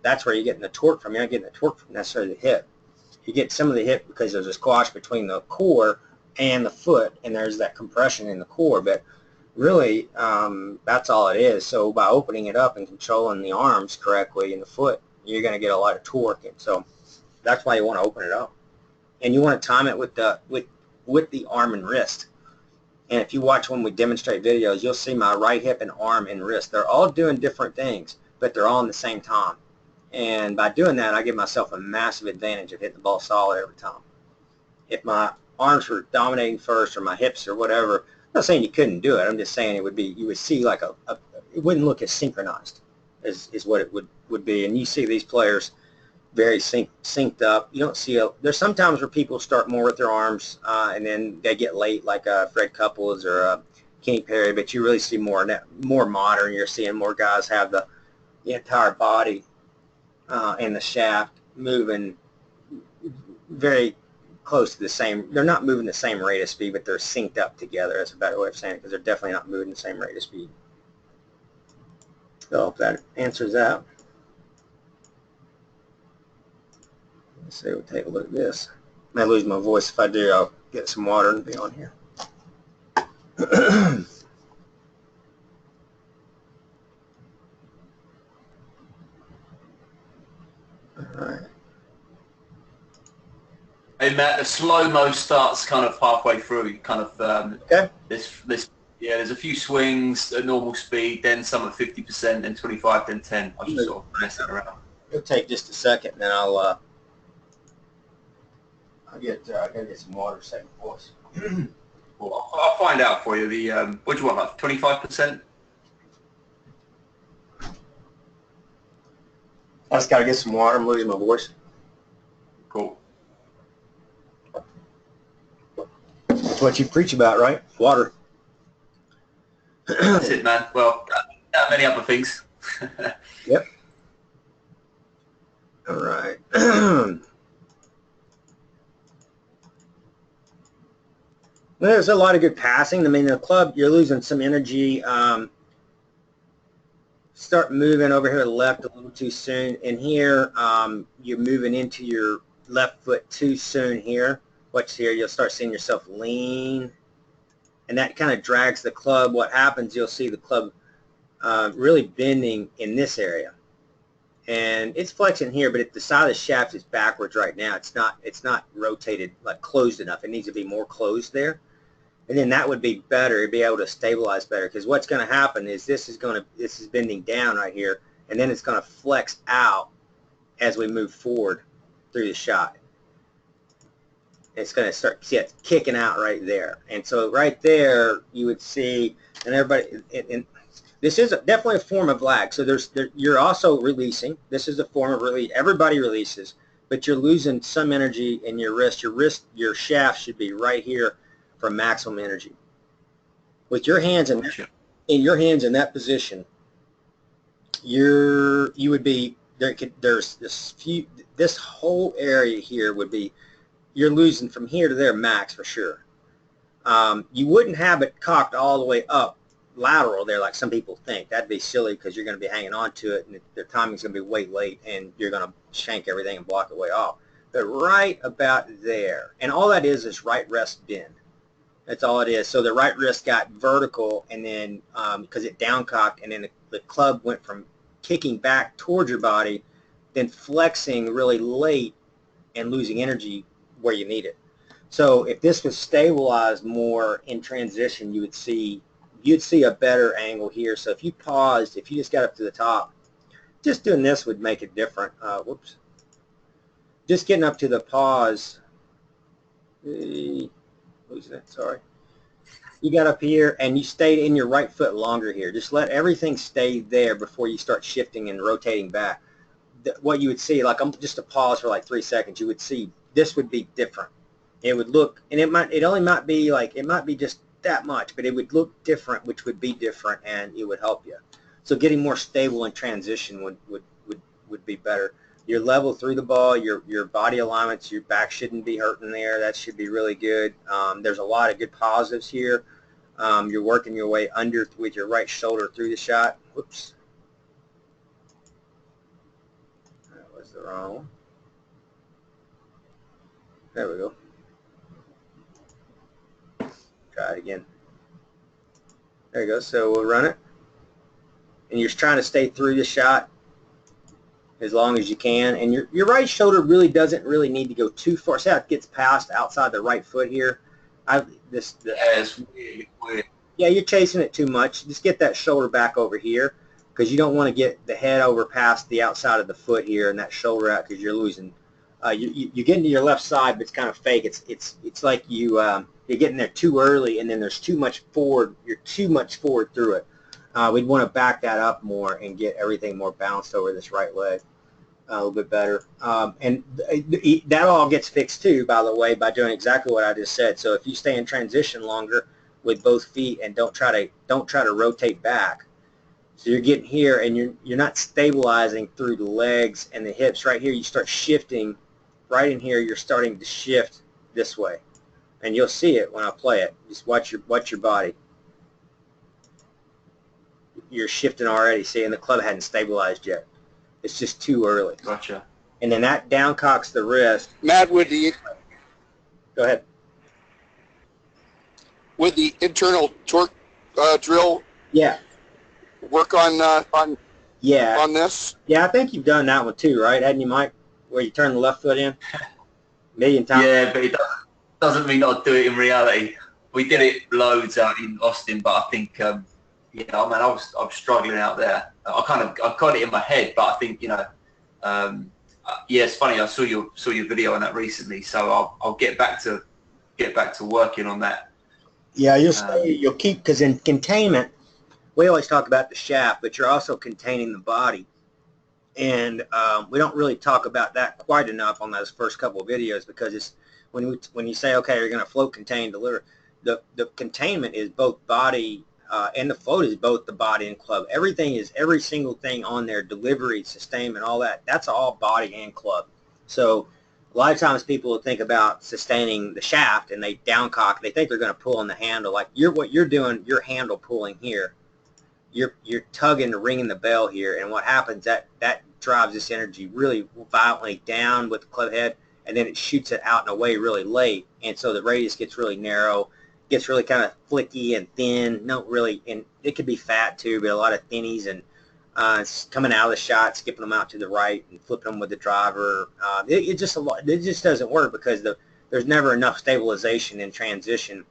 that's where you're getting the torque from. You're not getting the torque from necessarily the hip. You get some of the hip because there's a squash between the core and the foot, and there's that compression in the core, but really that's all it is. So by opening it up and controlling the arms correctly and the foot, you're going to get a lot of torque, and so that's why you want to open it up, and you want to time it with the arm and wrist. And if you watch when we demonstrate videos, you'll see my right hip and arm and wrist. They're all doing different things, but they're all in the same time, and by doing that, I give myself a massive advantage of hitting the ball solid every time. If my arms were dominating first, or my hips, or whatever, I'm not saying you couldn't do it. I'm just saying it would be, you would see like it wouldn't look as synchronized as what it would be. And you see these players very synced up. You don't see there's sometimes where people start more with their arms and then they get late, like Fred Couples or Kenny Perry, but you really see more modern. You're seeing more guys have the entire body and the shaft moving very close to the same. They're not moving the same rate of speed, but they're synced up together. That's a better way of saying it, because they're definitely not moving the same rate of speed. So if that answers that. Let's see, we'll take a look at this. I may lose my voice. If I do, I'll get some water and be on here. All right. Hey Matt, the slow-mo starts kind of halfway through, kind of Okay. this Yeah, there's a few swings at normal speed, then some at 50%, then 25, then 10. I was just sort of messing around. It'll take just a second, and then I'll get I gotta get some water second, boys. Well, I'll find out for you. The what do you want, like 25%? I just gotta get some water. I'm losing my voice. Cool. That's what you preach about, right? Water. That's it, man. Well, many other things. Yep. All right. There's a lot of good passing. I mean, the club, you're losing some energy. Start moving over here to the left a little too soon. And here, you're moving into your left foot too soon here. Watch here. You'll start seeing yourself lean. And that kind of drags the club. What happens, you'll see the club really bending in this area. And it's flexing here, but the side of the shaft is backwards right now. It's not rotated, like closed enough. It needs to be more closed there. And then that would be better. It'd be able to stabilize better, because what's going to happen is this is bending down right here, and then it's going to flex out as we move forward through the shot. It's going to start kicking out right there. And so right there you would see, and everybody, and this is definitely a form of lag. So you're also releasing. This is a form of release. Everybody releases, but you're losing some energy in your wrist. Your shaft should be right here for maximum energy. With your hands in that position, you would be there's this whole area here would be, you're losing from here to there max for sure. You wouldn't have it cocked all the way up lateral there like some people think. That'd be silly, because you're going to be hanging on to it, and the timing's going to be way late, and you're going to shank everything and block it way off. But right about there, and all that is right wrist bend. That's all it is. So the right wrist got vertical, and then because it down cocked, and then the club went from kicking back towards your body, then flexing really late and losing energy where you need it. So if this was stabilized more in transition, you'd see a better angle here. So if you paused, if you just got up to the top, just doing this would make it different. Whoops. Just getting up to the pause. Losing it, sorry. You got up here and you stayed in your right foot longer here. Just let everything stay there before you start shifting and rotating back. What you would see, like just a pause for like 3 seconds, you would see this would be different. It would look, and it might be just that much, but it would look different, which would be different, and it would help you. So getting more stable in transition would be better. You're level through the ball, your body alignments, your back shouldn't be hurting there. That should be really good. There's a lot of good positives here. You're working your way under with your right shoulder through the shot. Whoops. That was the wrong one. There we go. Try it again. There you go. So we'll run it. And you're just trying to stay through the shot as long as you can. And your right shoulder really doesn't really need to go too far. See how it gets past outside the right foot here? It's weird. Yeah, you're chasing it too much. Just get that shoulder back over here, because you don't want to get the head over past the outside of the foot here and that shoulder out, because you're losing. You get into your left side, but it's kind of fake. It's like you're getting there too early, and then there's too much forward. You're too much forward through it. We'd want to back that up more and get everything more balanced over this right leg a little bit better. And that all gets fixed too, by the way, by doing exactly what I just said. So if you stay in transition longer with both feet and don't try to rotate back, so you're getting here and you're not stabilizing through the legs and the hips. Right here, you start shifting. Right in here, you're starting to shift this way, and you'll see it when I play it. Just watch your body. You're shifting already. See, and the club hadn't stabilized yet. It's just too early. Gotcha. And then that down cocks the wrist. Matt, would the Go ahead. internal torque drill Yeah. work on Yeah. this? Yeah, I think you've done that one too, right? Hadn't you, Mike? Where you turn the left foot in? A million times. Yeah, but it doesn't mean not do it in reality. we did it loads out in Austin, but I think yeah, I mean, I was struggling out there. I got it in my head, but I think, you know, yeah, it's funny. I saw your video on that recently, so I'll get back to working on that. Yeah, you'll keep, because in containment, we always talk about the shaft, but you're also containing the body. And we don't really talk about that quite enough on those first couple of videos, because it's when you say, okay, you're going to float, contain, deliver, the containment is both body and the float is both the body and club. Everything is, every single thing on there, delivery, sustainment, all that, that's all body and club. So a lot of times people will think about sustaining the shaft and they downcock. They think they're going to pull on the handle. Like what you're doing, your handle pulling here. You're tugging, ringing the bell here, and what happens, that drives this energy really violently down with the club head, and then it shoots it out and away really late, and so the radius gets really narrow, gets really kind of flicky and thin. No, really, and it could be fat too, but a lot of thinnies, and coming out of the shot, skipping them out to the right and flipping them with the driver. It just doesn't work, because there's never enough stabilization in transition.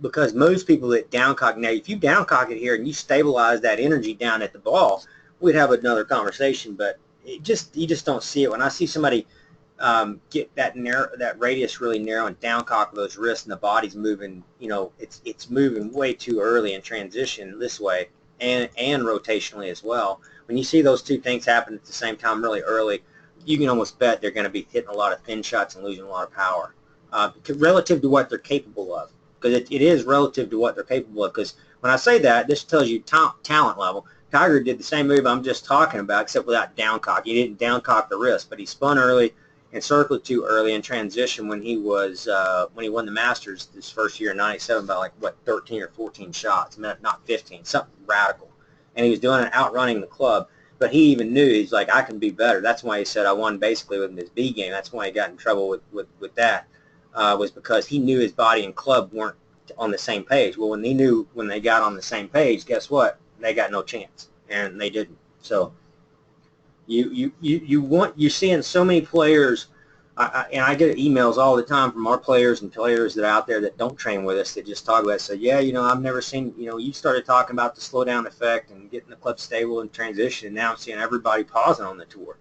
Because most people that downcock, now if you downcock it here and you stabilize that energy down at the ball, we'd have another conversation, but you just don't see it. When I see somebody get that radius really narrow and downcock those wrists, and the body's moving, you know, it's moving way too early in transition this way, and rotationally as well. When you see those two things happen at the same time really early, you can almost bet they're going to be hitting a lot of thin shots and losing a lot of power, relative to what they're capable of. Because it is relative to what they're capable of. Because when I say that, this tells you talent level. Tiger did the same move I'm just talking about, except without downcock. He didn't downcock the wrist, but he spun early and circled too early in transition when he was when he won the Masters this first year in '97 by like what 13 or 14 shots, not 15, something radical. And he was doing it outrunning the club. But he even knew, he's like, I can be better. That's why he said I won basically with his B game. That's why he got in trouble with that. Was because he knew his body and club weren't on the same page. Well, when they got on the same page, guess what? They got no chance, and they didn't. So you're seeing so many players, and I get emails all the time from our players and players that are out there that don't train with us that just talk about it. So yeah, you know, I've never seen, you know, you started talking about the slow down effect and getting the club stable and transition, and now I'm seeing everybody pausing on the tour.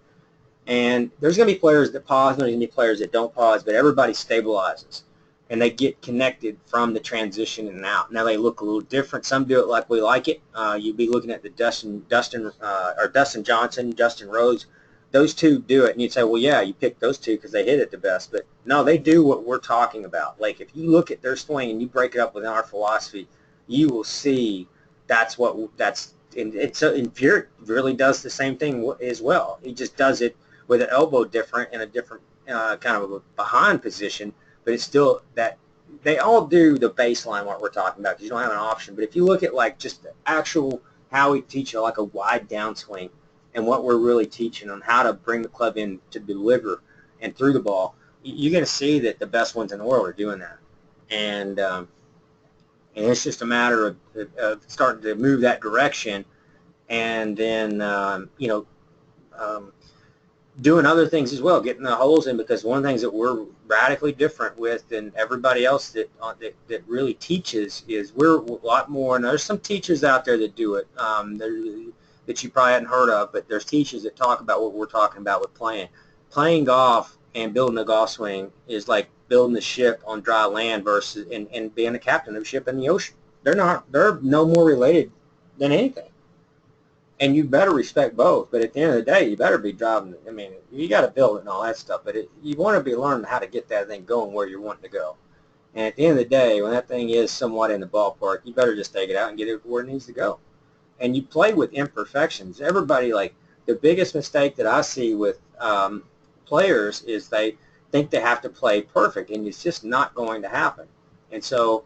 And there's going to be players that pause, and there's going to be players that don't pause, but everybody stabilizes, and they get connected from the transition and out. Now they look a little different. Some do it like we like it. You'd be looking at the Dustin Johnson, Dustin Rose. Those two do it, and you'd say, well, yeah, you picked those two because they hit it the best. But no, they do what we're talking about. Like if you look at their swing and you break it up within our philosophy, you will see and Furyk really does the same thing as well. He just does it with an elbow different in a different kind of a behind position, but it's still that they all do the baseline what we're talking about, because you don't have an option. But if you look at like just the actual how we teach like a wide downswing and what we're really teaching on how to bring the club in to deliver and through the ball, you're going to see that the best ones in the world are doing that. And it's just a matter of starting to move that direction, and then doing other things as well, getting the holes in, because one of the things that we're radically different with than everybody else that really teaches is we're a lot more, and there's some teachers out there that do it that you probably hadn't heard of, but there's teachers that talk about what we're talking about with playing golf and building a golf swing is like building a ship on dry land versus and being a captain of a ship in the ocean. They're no more related than anything. And you better respect both, but at the end of the day, you better be driving. I mean, you got to build it and all that stuff, but you want to be learning how to get that thing going where you're wanting to go. And at the end of the day, when that thing is somewhat in the ballpark, you better just take it out and get it where it needs to go. And you play with imperfections. Everybody, like, the biggest mistake that I see with players is they think they have to play perfect, and it's just not going to happen. And so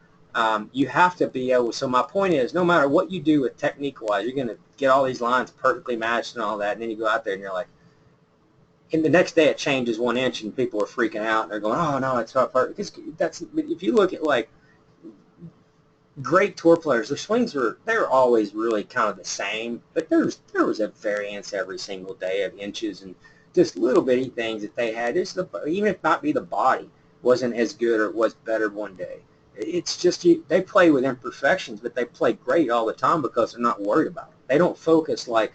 you have to be able, so my point is, no matter what you do with technique-wise, you're going to get all these lines perfectly matched and all that, and then you go out there and you're like, and the next day it changes 1 inch and people are freaking out and they're going, oh no, it's not perfect. If you look at like great tour players, their swings they're always really kind of the same, but there was a variance every single day of inches and just little bitty things that they had. Even if not be the body wasn't as good or it was better one day. It's just they play with imperfections, but they play great all the time because they're not worried about it. They don't focus like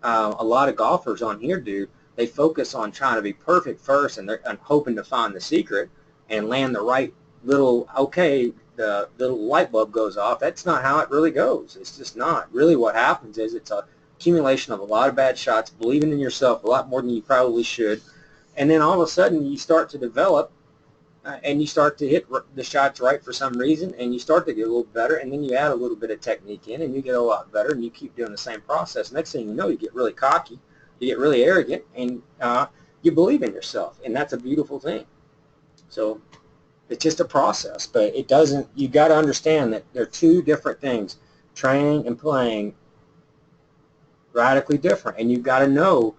a lot of golfers on here do. They focus on trying to be perfect first, and they're hoping to find the secret and land the right little, okay, the little light bulb goes off. That's not how it really goes. It's just not. Really what happens is it's a accumulation of a lot of bad shots, believing in yourself a lot more than you probably should, and then all of a sudden you start to develop and you start to hit the shots right for some reason, and you start to get a little better, and then you add a little bit of technique in, and you get a lot better, and you keep doing the same process. Next thing you know, you get really cocky, you get really arrogant, and you believe in yourself, and that's a beautiful thing. So it's just a process, but it doesn't, you got to understand that they're two different things. Training and playing, radically different, and you've got to know,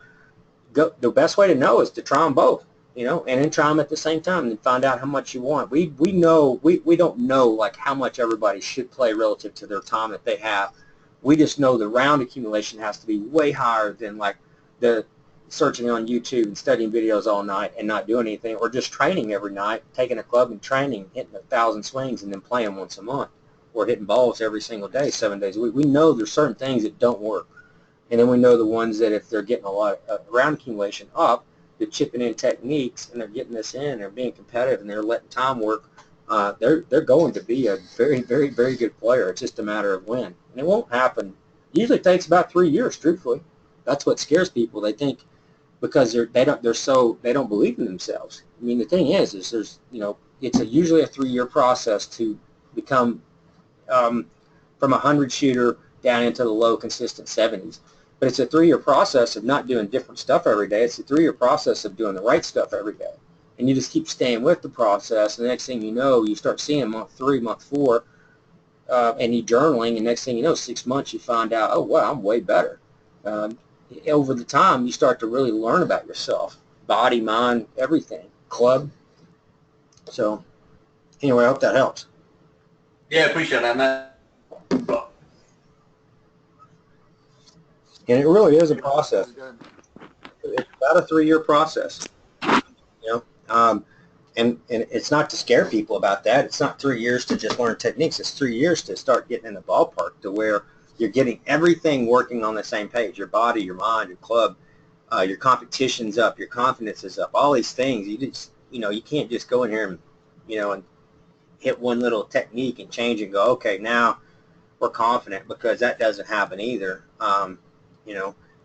the best way to know is to try them both. And then try them at the same time and find out how much you want. We don't know like how much everybody should play relative to their time that they have. We just know the round accumulation has to be way higher than like the searching on YouTube and studying videos all night and not doing anything, or just training every night, taking a club and training, hitting 1,000 swings and then playing once a month, or hitting balls every single day, 7 days a week. We know there's certain things that don't work, and then we know the ones that if they're getting a lot of round accumulation up, they're chipping in techniques, and they're getting this in, they're being competitive, and they're letting time work, they're going to be a very, very, very good player. It's just a matter of when. And it won't happen. It usually takes about 3 years, truthfully. That's what scares people. They think because they don't believe in themselves. I mean, the thing is there's, it's usually a 3-year process to become from a 100 shooter down into the low consistent 70s. But it's a 3-year process of not doing different stuff every day. It's a 3-year process of doing the right stuff every day. And you just keep staying with the process. And the next thing you know, you start seeing month 3, month 4, and you journaling. And next thing you know, 6 months, you find out, oh, wow, I'm way better. Over the time, you start to really learn about yourself, body, mind, everything, club. So anyway, I hope that helps. Yeah, appreciate that, man. And it really is a process. It's about a 3-year process, and it's not to scare people about that. It's not 3 years to just learn techniques. It's 3 years to start getting in the ballpark to where you're getting everything working on the same page. Your body, your mind, your club, your competition's up, your confidence is up. All these things, you just, you can't just go in here and, and hit one little technique and change and go, okay, now we're confident, because that doesn't happen either.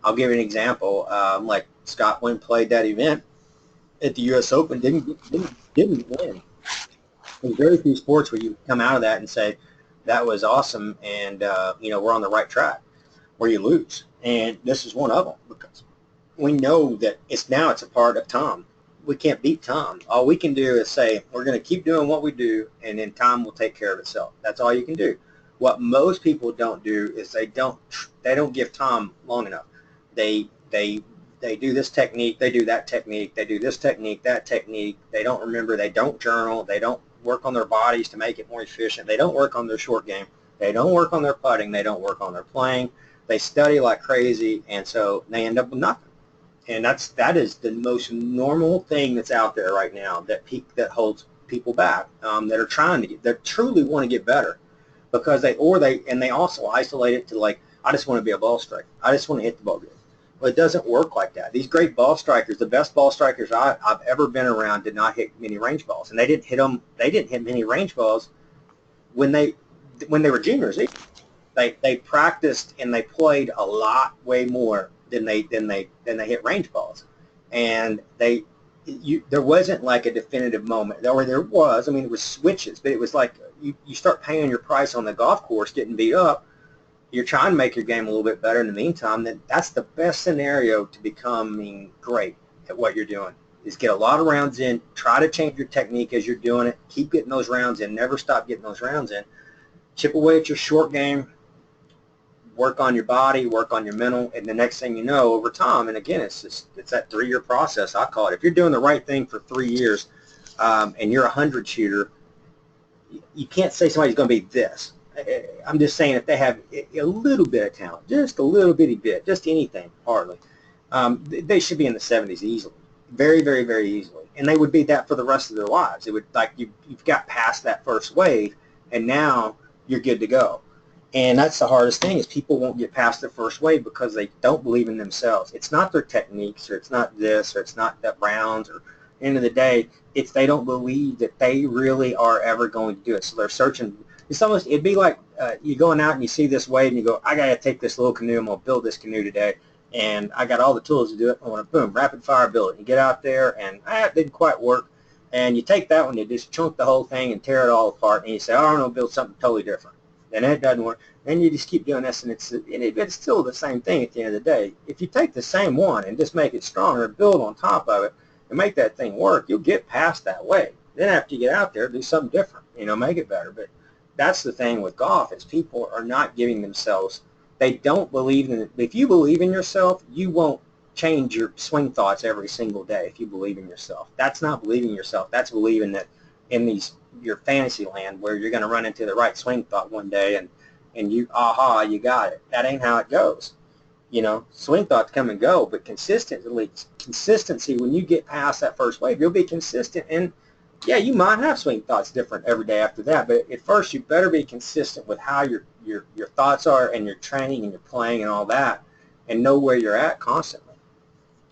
I'll give you an example. Like Scott Wynn played that event at the U.S. Open, didn't win. There's very few sports where you come out of that and say, that was awesome, and we're on the right track, where you lose. And this is one of them, because we know that it's a part of Tom. We can't beat Tom. All we can do is say, we're going to keep doing what we do, and then time will take care of itself. That's all you can do. What most people don't do is they don't give Tom long enough. They do this technique, they do that technique, they do this technique, that technique. They don't remember, they don't journal, they don't work on their bodies to make it more efficient. They don't work on their short game. They don't work on their putting. They don't work on their playing. They study like crazy, and so they end up with nothing. And that is the most normal thing that's out there right now that holds people back, that truly want to get better. Because they also isolate it to like, I just want to be a ball striker. I just want to hit the ball good. Well, it doesn't work like that. These great ball strikers, the best ball strikers I've ever been around, did not hit many range balls, and they didn't hit many range balls when they were juniors. They practiced and they played a lot way more than they hit range balls, and there wasn't like a definitive moment. Or there was. I mean, it was switches, but it was like you start paying your price on the golf course, getting beat up. You're trying to make your game a little bit better in the meantime. That's the best scenario to becoming great at what you're doing, is get a lot of rounds in, try to change your technique as you're doing it, keep getting those rounds in, never stop getting those rounds in, chip away at your short game, work on your body, work on your mental, and the next thing you know, over time, and again, it's that 3-year process, I call it. If you're doing the right thing for 3 years and you're a 100 shooter, you can't say somebody's going to be this. I'm just saying if they have a little bit of talent, just a little bitty bit, just anything, hardly, they should be in the 70s easily, very, very, very easily. and they would be that for the rest of their lives. It would like you've got past that first wave, and now you're good to go. And that's the hardest thing is people won't get past the first wave because they don't believe in themselves. It's not their techniques, or it's not this, or it's not that rounds, or at the end of the day, it's they don't believe that they really are ever going to do it. So they're searching. It'd be like you going out and you see this wave and you go, I got to take this little canoe. I'm going to build this canoe today. And I got all the tools to do it. I want to, boom, rapid fire build it. You get out there and it didn't quite work. And you take that one, you just chunk the whole thing and tear it all apart. And you say, oh, I'm going to build something totally different. And it doesn't work. Then you just keep doing this, and it's still the same thing at the end of the day. If you take the same one and just make it stronger, build on top of it, and make that thing work, you'll get past that wave. Then after you get out there, do something different, make it better. But that's the thing with golf is people are not giving themselves, they don't believe in it. If you believe in yourself, you won't change your swing thoughts every single day if you believe in yourself. That's not believing in yourself. That's believing that in your fantasy land where you're going to run into the right swing thought one day and you, aha, you got it. That ain't how it goes. Swing thoughts come and go, but consistency, when you get past that first wave, you'll be consistent. And yeah, you might have swing thoughts different every day after that, but at first you better be consistent with how your thoughts are and your training and your playing and all that, and know where you're at constantly.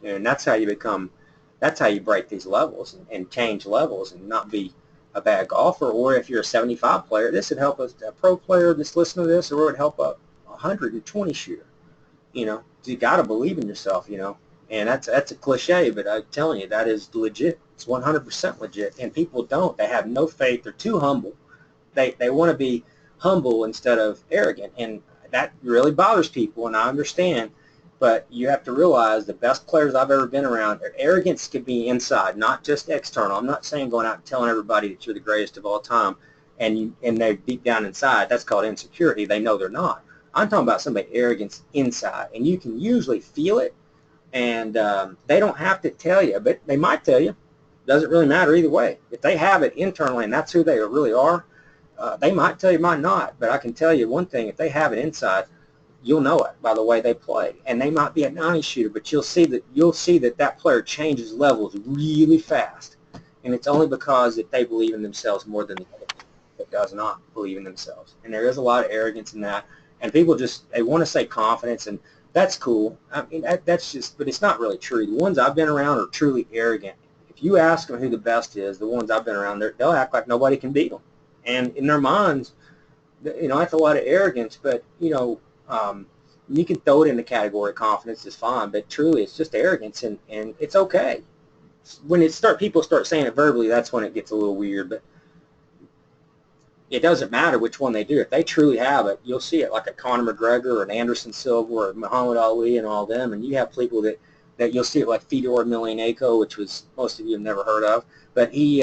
And that's how you break these levels and change levels and not be a bad golfer. Or if you're a 75 player, this would help a pro player that's listening to this, or it would help a 120 shooter. You got to believe in yourself, and that's a cliche, but I'm telling you, that is legit. It's 100% legit. And people don't. They have no faith. They're too humble. They want to be humble instead of arrogant, and that really bothers people, and I understand. But you have to realize the best players I've ever been around, arrogance could be inside, not just external. I'm not saying going out and telling everybody that you're the greatest of all time, and they're deep down inside. That's called insecurity. They know they're not. I'm talking about somebody arrogance inside, and you can usually feel it, and they don't have to tell you, but they might tell you. Doesn't really matter either way. If they have it internally and that's who they really are, they might tell you, might not. But I can tell you one thing: if they have it inside, you'll know it by the way they play. And they might be a 90 shooter, but you'll see that player changes levels really fast, and it's only because that they believe in themselves more than the other that does not believe in themselves. And there is a lot of arrogance in that, and people they want to say confidence, and that's cool. I mean, that's just, but it's not really true. The ones I've been around are truly arrogant. If you ask them who the best is, the ones I've been around, they'll act like nobody can beat them. And in their minds, that's a lot of arrogance, but, you can throw it in the category of confidence is fine, but truly it's just arrogance, and it's okay. When people start saying it verbally, that's when it gets a little weird, but it doesn't matter which one they do. If they truly have it, you'll see it, like a Conor McGregor or an Anderson Silva or Muhammad Ali and all them, and you have people that you'll see it, like Fedor Emelianenko, which was most of you have never heard of, but he,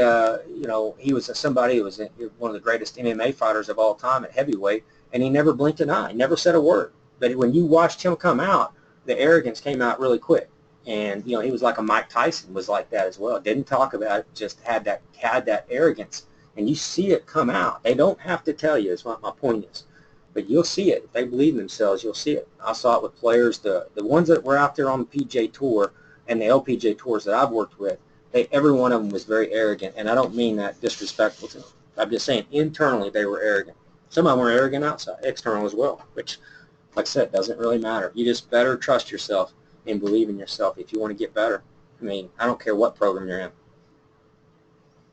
he was somebody who was one of the greatest MMA fighters of all time at heavyweight, and he never blinked an eye, never said a word. But when you watched him come out, the arrogance came out really quick, and he was like a Mike Tyson was like that as well. Didn't talk about it, just had that arrogance, and you see it come out. They don't have to tell you. Is what my point is. But you'll see it. If they believe in themselves, you'll see it. I saw it with players, the ones that were out there on the PGA Tour and the LPGA Tours that I've worked with, every one of them was very arrogant, and I don't mean that disrespectful to them. I'm just saying internally they were arrogant. Some of them were arrogant outside, external as well, which, like I said, doesn't really matter. You just better trust yourself and believe in yourself if you want to get better. I mean, I don't care what program you're in.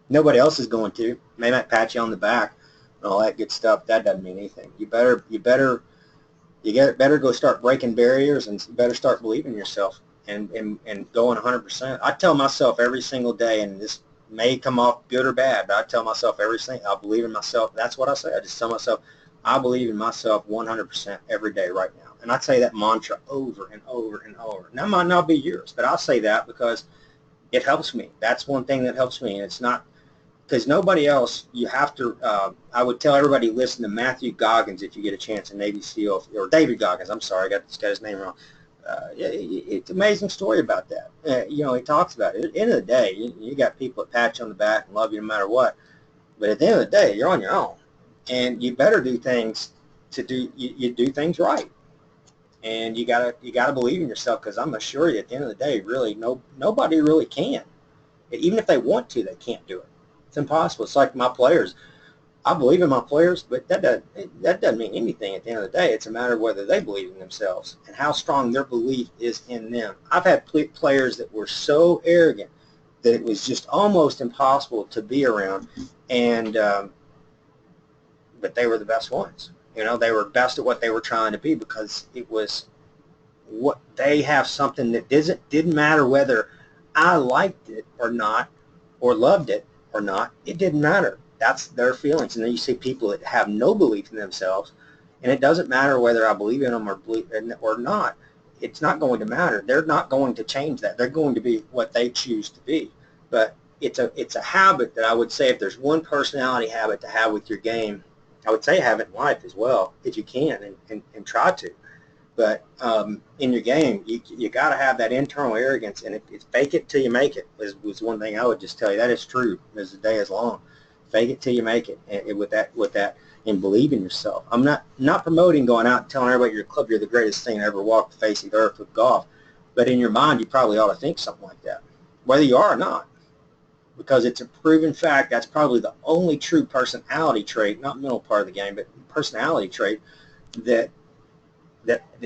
Nobody else is going to. They might pat you on the back and all that good stuff. That doesn't mean anything. You better go start breaking barriers, and you better start believing in yourself and going 100%. I tell myself every single day, and this may come off good or bad, but I tell myself I believe in myself. That's what I say. I just tell myself, I believe in myself 100% every day right now. And I say that mantra over and over and over. And that might not be yours, but I'll say that because it helps me. That's one thing that helps me. And it's not because nobody else, you have to, I would tell everybody, listen to Matthew Goggins if you get a chance, in Navy SEAL, or David Goggins, I'm sorry, I got his name wrong. It's an amazing story about that. He talks about it. At the end of the day, you got people that pat you on the back and love you no matter what. But at the end of the day, you're on your own. And you better do things you do things right. And you gotta believe in yourself, because I'm assure you at the end of the day, really, nobody really can. Even if they want to, they can't do it. It's impossible. It's like my players. I believe in my players, but that doesn't mean anything at the end of the day. It's a matter of whether they believe in themselves and how strong their belief is in them. I've had players that were so arrogant that it was just almost impossible to be around, and but they were the best ones. You know, they were best at what they were trying to be because it was what they have something that didn't matter whether I liked it or not or loved it or not. It didn't matter. That's their feelings. And then you see people that have no belief in themselves, and it doesn't matter whether I believe in them or not. It's not going to matter. They're not going to change that. They're going to be what they choose to be. But it's a habit that I would say, if there's one personality habit to have with your game, I would say have it in life as well, if you can, and try to. But in your game, you got to have that internal arrogance, and it's fake it till you make it was one thing I would just tell you. That is true as the day is long. Fake it till you make it, and with that, and believe in yourself. I'm not promoting going out and telling everybody at your club you're the greatest thing to ever walk the face of the earth with golf, but in your mind, you probably ought to think something like that, whether you are or not, because it's a proven fact. That's probably the only true personality trait, not mental part of the game, but personality trait that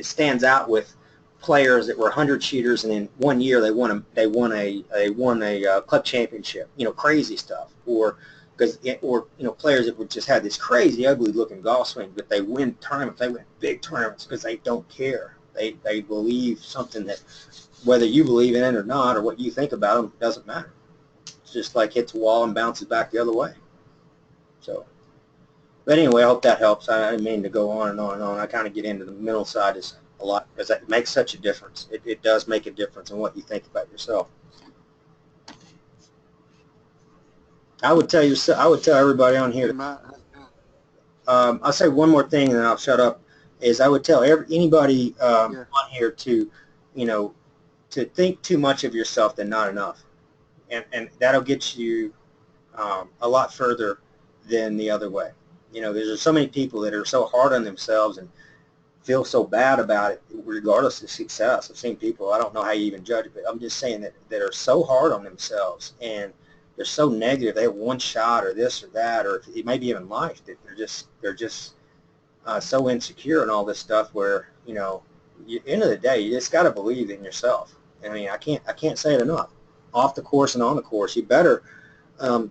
stands out with players that were 100 shooters, and in 1 year they won a club championship. You know, crazy stuff, or players that would just have this crazy, ugly-looking golf swing, but they win tournaments. They win big tournaments because they don't care. They believe something that, whether you believe in it or not, or what you think about them, doesn't matter. It's just like hits a wall and bounces back the other way. So, but anyway, I hope that helps. I didn't mean to go on and on and on. I kind of get into the mental side is a lot, because it makes such a difference. It does make a difference in what you think about yourself. I would tell everybody on here. I'll say one more thing, and then I'll shut up. Is I would tell anybody on here to, to think too much of yourself than not enough, and that'll get you a lot further than the other way. There's so many people that are so hard on themselves and feel so bad about it, regardless of success. I've seen people, I don't know how you even judge it, but I'm just saying that are so hard on themselves, and they're so negative. They have one shot or this or that, or it may be even life, that they're just so insecure and all this stuff, where, end of the day, you just got to believe in yourself. I mean, I can't say it enough. Off the course and on the course, you better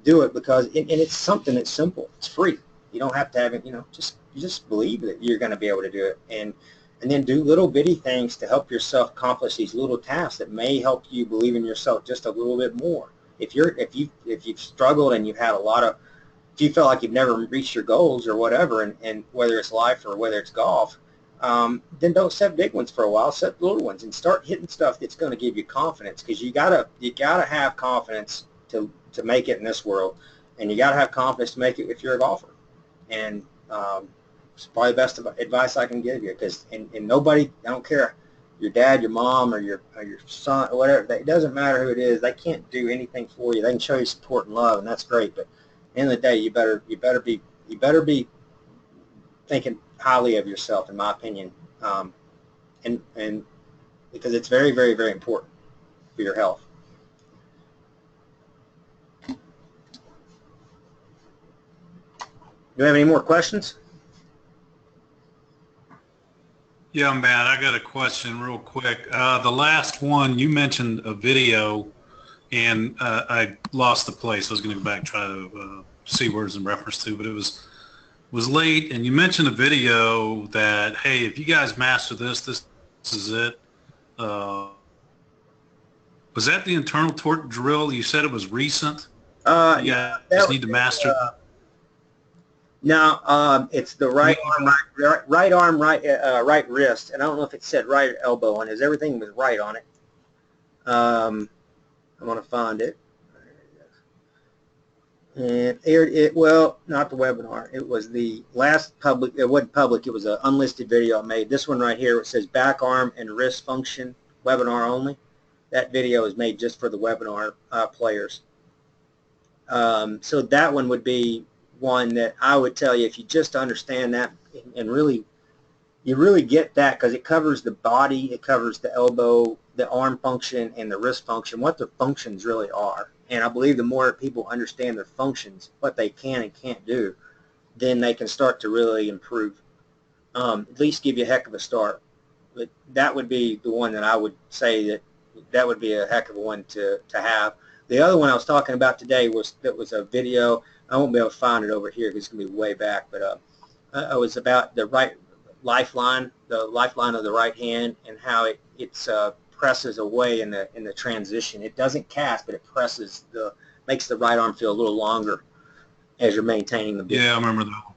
do it, because and it's something that's simple. It's free. You don't have to have it. You just believe that you're going to be able to do it, and then do little bitty things to help yourself accomplish these little tasks that may help you believe in yourself just a little bit more. If you've struggled and you've had if you feel like you've never reached your goals or whatever, and whether it's life or whether it's golf, then don't set big ones for a while. Set little ones and start hitting stuff that's going to give you confidence, because you gotta have confidence to make it in this world, and you gotta have confidence to make it if you're a golfer. And it's probably the best advice I can give you, because and nobody, I don't care, your dad, your mom, or your son, or whatever, it doesn't matter who it is. They can't do anything for you. They can show you support and love, and that's great. But at the end of the day, you better be thinking highly of yourself, in my opinion, and because it's very, very, very important for your health. Do you have any more questions? Yeah, Matt, I got a question real quick. The last one, you mentioned a video, and I lost the place. I was going to go back and try to see where it's in reference to, but it was late, and you mentioned a video that, hey, if you guys master this is it. Was that the internal torque drill? You said it was recent? Yeah, just need to master No, it's the right arm, right wrist, and I don't know if it said right elbow on it. Everything was right on it. I'm going to find it. And well, not the webinar. It was the last public. It wasn't public. It was an unlisted video I made. This one right here, it says back arm and wrist function, webinar only. That video is made just for the webinar players. So that one would be one that I would tell you, if you just understand that and you really get that, because it covers the body, it covers the elbow, the arm function, and the wrist function, what their functions really are. And I believe the more people understand their functions, what they can and can't do, then they can start to really improve. At least give you a heck of a start. But that would be the one that I would say that would be a heck of a one to have. The other one I was talking about today was a video. I won't be able to find it over here because it's going to be way back, but it was about the right lifeline, the lifeline of the right hand, and how it presses away in the transition. It doesn't cast, but it presses makes the right arm feel a little longer as you're maintaining the ball. Yeah, I remember that one.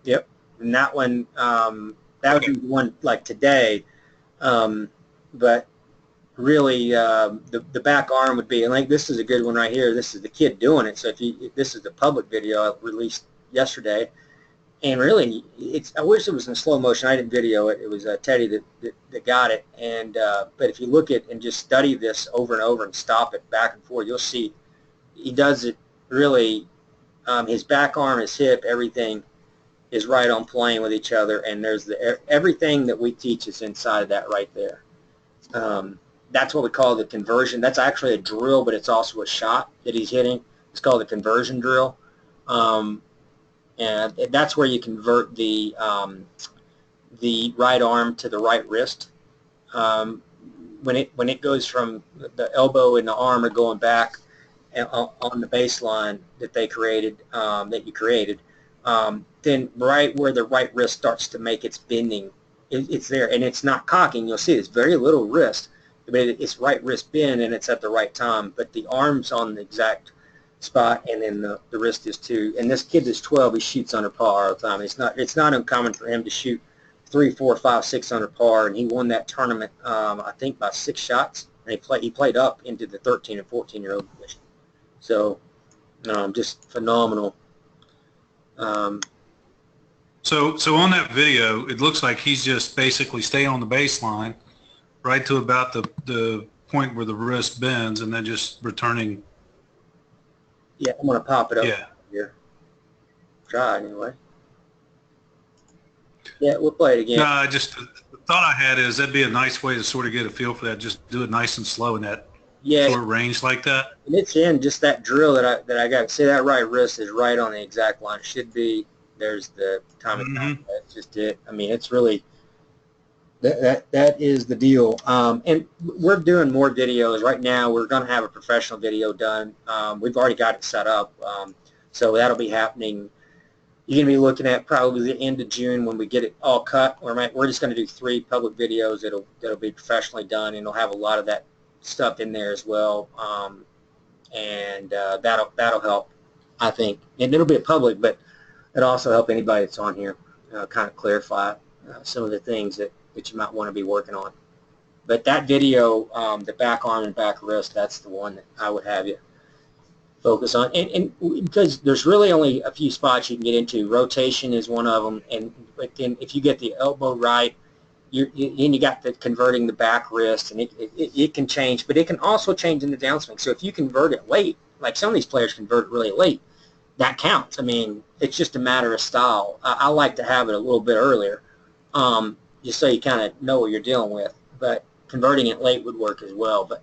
Yep, and that one that would be the one like today, but really the back arm would be, and like this is a good one right here. This is the kid doing it. So this is the public video I released yesterday. And really, I wish it was in slow motion. I didn't video it. It was Teddy that got it. And but if you look at and just study this over and over and stop it back and forth, you'll see he does it really. His back arm, his hip, everything is right on plane with each other. And there's everything that we teach is inside of that right there. That's what we call the conversion. That's actually a drill, but it's also a shot that he's hitting. It's called the conversion drill. And that's where you convert the right arm to the right wrist. When it goes from the elbow and the arm are going back on the baseline that they created, that you created, then right where the right wrist starts to make its bending, it's there, and it's not cocking. You'll see it's very little wrist, but it's right wrist bend, and it's at the right time. But the arm's on the exact spot, and then the wrist is too. And this kid is 12. He shoots under par all the time. It's not uncommon for him to shoot 3, 4, 5, 6 under par, and he won that tournament I think by 6 shots. And he played up into the 13 and 14-year-old division. So just phenomenal. So on that video, it looks like he's just basically staying on the baseline right to about the point where the wrist bends, and then just returning. Yeah, I'm going to pop it up Yeah. here. Try anyway. Yeah, we'll play it again. No, I just the thought I had is that'd be a nice way to sort of get a feel for that. Just do it nice and slow in that short range like that. And it's in just that drill that I got. See, that right wrist is right on the exact line. It should be. There's the time and time. That's just it. I mean, it's really that is the deal. And we're doing more videos right now. We're going to have a professional video done. We've already got it set up, so that'll be happening. You're going to be looking at probably the end of June when we get it all cut. We're just going to do 3 public videos that'll be professionally done, and it'll have a lot of that stuff in there as well. And that'll help, I think. And it'll be a public, but it'll also help anybody that's on here kind of clarify some of the things that you might want to be working on. But that video, the back arm and back wrist, that's the one that I would have you focus on. And because there's really only a few spots you can get into. Rotation is one of them. And then if you get the elbow right, you got the converting the back wrist, and it can change. But it can also change in the downswing. So if you convert it late, like some of these players convert it really late, that counts. I mean, it's just a matter of style. I like to have it a little bit earlier, just so you kind of know what you're dealing with. But converting it late would work as well. But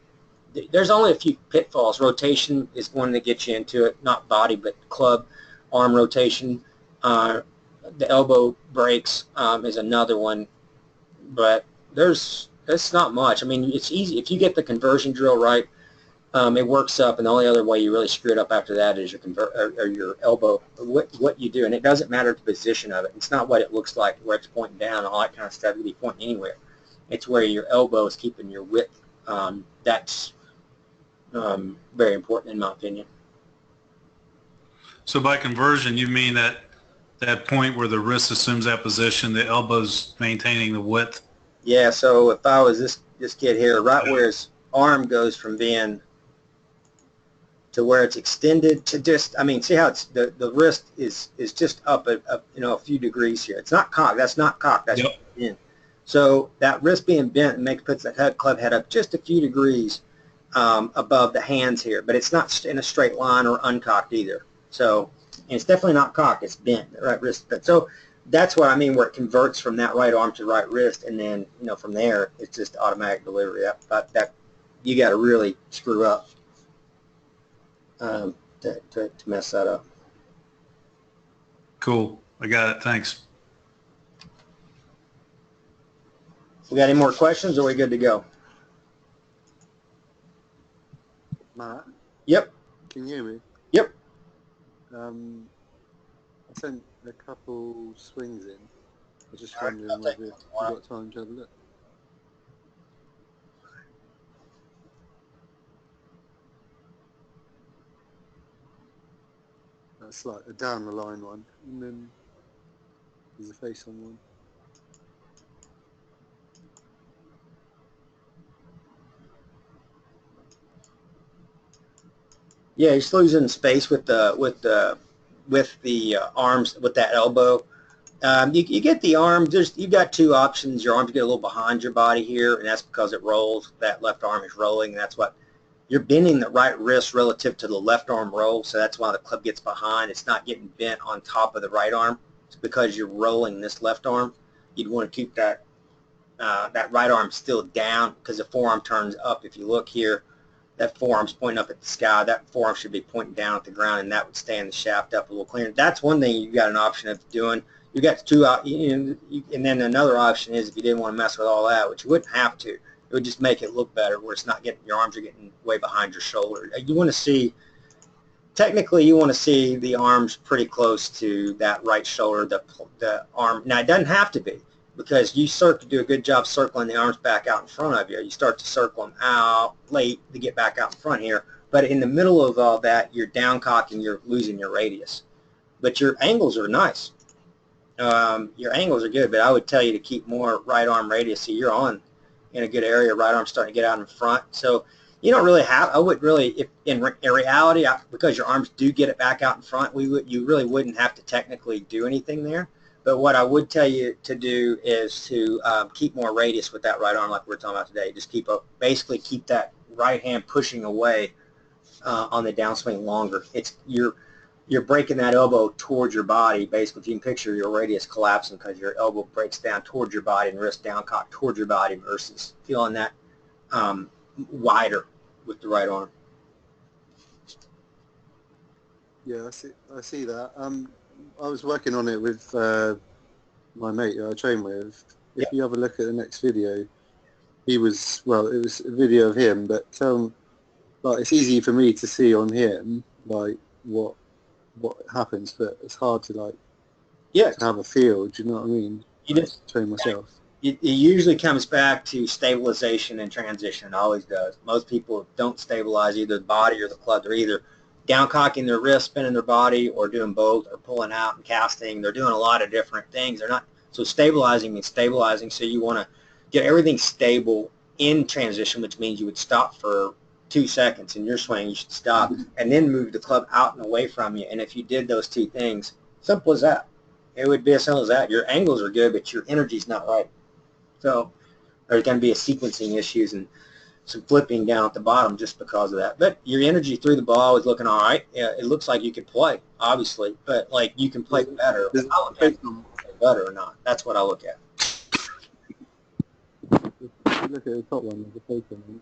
there's only a few pitfalls. Rotation is one that gets you into it, not body, but club, arm rotation. The elbow breaks is another one. But that's not much. I mean, it's easy. If you get the conversion drill right, it works up, and the only other way you really screw it up after that is your elbow, what you do. And it doesn't matter the position of it. It's not what it looks like, where it's pointing down, all that kind of stuff. It can be pointing anywhere. It's where your elbow is keeping your width. That's very important in my opinion. So by conversion, you mean that point where the wrist assumes that position, the elbow's maintaining the width? Yeah, so if I was this kid here, right where his arm goes from being to where it's extended to just, I mean, see how it's the wrist is just up a few degrees here. It's not cocked. That's not cocked. That's in. So that wrist being bent puts that club head up just a few degrees above the hands here, but it's not in a straight line or uncocked either. So, and it's definitely not cocked. It's bent, the right wrist. But so that's what I mean, where it converts from that right arm to right wrist, and then from there it's just automatic delivery. That you got to really screw up. to mess that up. Cool. I got it. Thanks. We got any more questions, or are we good to go? Matt, Yep. can you hear me? Yep. I sent a couple swings in. I was just All right, wondering I'll take whether you one. got time to have a look. That's like a down the line one, and then there's a face on one. Yeah, he's losing space with the arms, with that elbow. You get the arm. You've got two options. Your arms get a little behind your body here, and that's because it rolls. That left arm is rolling. That's what you're bending the right wrist relative to the left arm roll. So that's why the club gets behind. It's not getting bent on top of the right arm. It's because you're rolling this left arm. You'd want to keep that right arm still down because the forearm turns up. If you look here, that forearm's pointing up at the sky. That forearm should be pointing down at the ground, and that would stand the shaft up a little cleaner. That's one thing you got an option of doing. You got two, and then another option is if you didn't want to mess with all that, which you wouldn't have to, it would just make it look better where it's not getting, your arms are getting way behind your shoulder. You want to see, technically you want to see the arms pretty close to that right shoulder, the arm. Now it doesn't have to be, because you do a good job circling the arms back out in front of you. You start to circle them out late to get back out in front here. But in the middle of all that, you're down cocking, you're losing your radius. But your angles are nice. Your angles are good, but I would tell you to keep more right arm radius. So you're on in a good area. Right arm's starting to get out in front. So you don't really have, I wouldn't really, if in reality, because your arms do get it back out in front, you really wouldn't have to technically do anything there. But what I would tell you to do is to keep more radius with that right arm like we're talking about today. Just basically keep that right hand pushing away on the downswing longer. You're breaking that elbow towards your body. Basically, if you can picture your radius collapsing because your elbow breaks down towards your body and wrist down cock towards your body versus feeling that wider with the right arm. Yeah, I see that. I was working on it with my mate who I train with. If you have a look at the next video, it was a video of him, but like it's easy for me to see on him like what happens, but it's hard to to have a feel. Do you know what I mean? You just train myself. It usually comes back to stabilization and transition. It always does. Most people don't stabilize either the body or the club. They're either down cocking their wrist, spinning their body, or doing both, or pulling out and casting. They're doing a lot of different things. They're not, so stabilizing means stabilizing. So you want to get everything stable in transition, which means you would stop for 2 seconds in your swing. You should stop and then move the club out and away from you. And if you did those two things, simple as that. It would be as simple as that. Your angles are good, but your energy's not right. So there's going to be a sequencing issues and some flipping down at the bottom just because of that. But your energy through the ball is looking all right. Yeah, it looks like you could play, obviously, but like you can play better. I'll look at better or not. That's what I look at. If you look at the top one, there's a face on it.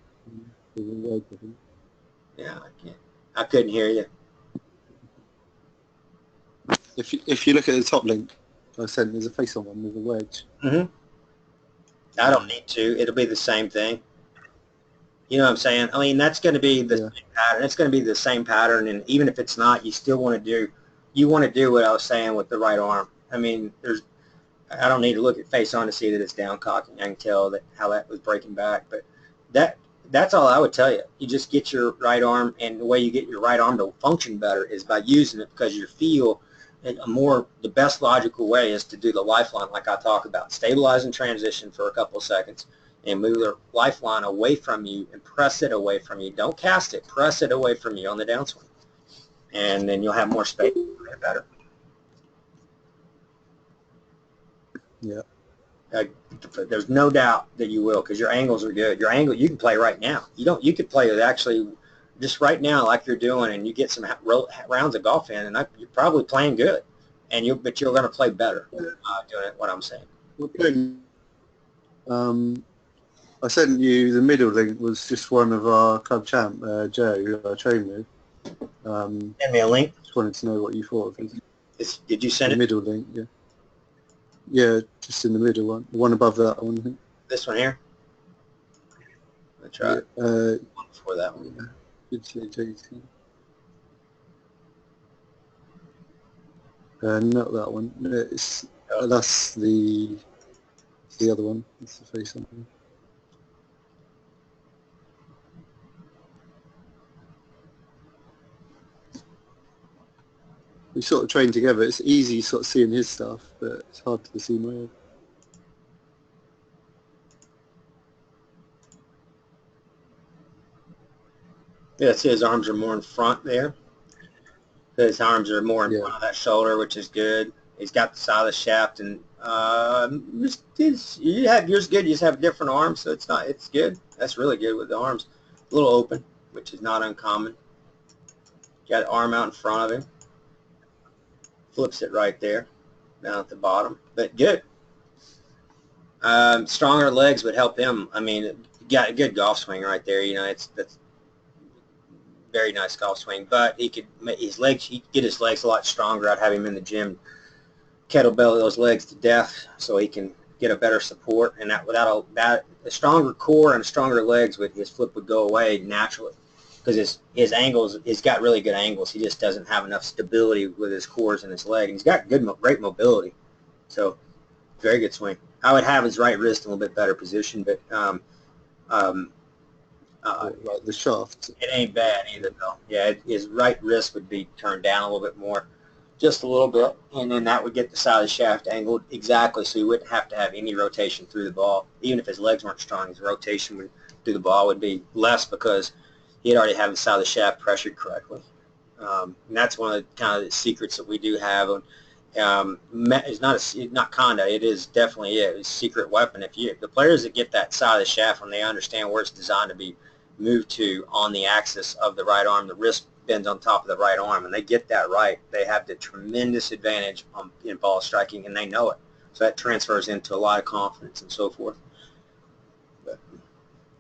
Yeah, I can't. I couldn't hear you. If you look at the top link I sent, there's a face on one with a wedge. Mm-hmm. I don't need to. It'll be the same thing. You know what I'm saying? I mean, that's going to be the same pattern. It's going to be the same pattern, and even if it's not, you still want to do what I was saying with the right arm. I mean, I don't need to look at face on to see that it's down cocking. I can tell how that was breaking back, but that's all I would tell you. You just get your right arm, and the way you get your right arm to function better is by using it, because you feel the best logical way is to do the lifeline like I talk about. Stabilize in transition for a couple of seconds and move the lifeline away from you and press it away from you. Don't cast it. Press it away from you on the downswing. And then you'll have more space to play it better. Yeah. There's no doubt that you will, because your angles are good. Your angle, you can play right now. You could play it actually just right now like you're doing, and you get some rounds of golf in, and you're probably playing good. But you're going to play better doing it, what I'm saying. Okay. I sent you the middle link was just one of our club champ, Joe, who I train with. Um, Send me a link. just wanted to know what you thought of it. Did you send The it? middle link, yeah. Yeah, just in the middle one. The one above that one, I think. This one here? Let's try it. Yeah, One before that one. should say JT. Not that one. It's, that's the other one. That's the face on there. We sort of train together. It's easy sort of seeing his stuff, but it's hard to see my own. Yeah, see his arms are more in front there. His arms are more in Yeah. front of that shoulder, which is good. He's got the side of the shaft, and you have yours good. You just have different arms, so it's good. That's really good with the arms. A little open, which is not uncommon. Got an arm out in front of him. Flips it right there, down at the bottom. But good. Stronger legs would help him. I mean, got a good golf swing right there. You know, that's very nice golf swing. But he could get his legs a lot stronger. I'd have him in the gym, kettlebell those legs to death, so he can get a better support. And that without a stronger core and stronger legs, his flip would go away naturally. Because his angles, he's got really good angles. He just doesn't have enough stability with his cores and his leg. And he's got great mobility. So, very good swing. I would have his right wrist in a little bit better position, but Like the shaft. it ain't bad either, though. Yeah, his right wrist would be turned down a little bit more, just a little bit, and then that would get the side of the shaft angled exactly, so he wouldn't have to have any rotation through the ball. Even if his legs weren't strong, his rotation through the ball would be less because he'd already have the side of the shaft pressured correctly. And that's one of the kind of the secrets that we do have. It's not kinda, it is definitely a secret weapon. If the players that get that side of the shaft, when they understand where it's designed to be moved to on the axis of the right arm, the wrist bends on top of the right arm, and they get that right, they have the tremendous advantage in ball striking, and they know it. So that transfers into a lot of confidence and so forth. But,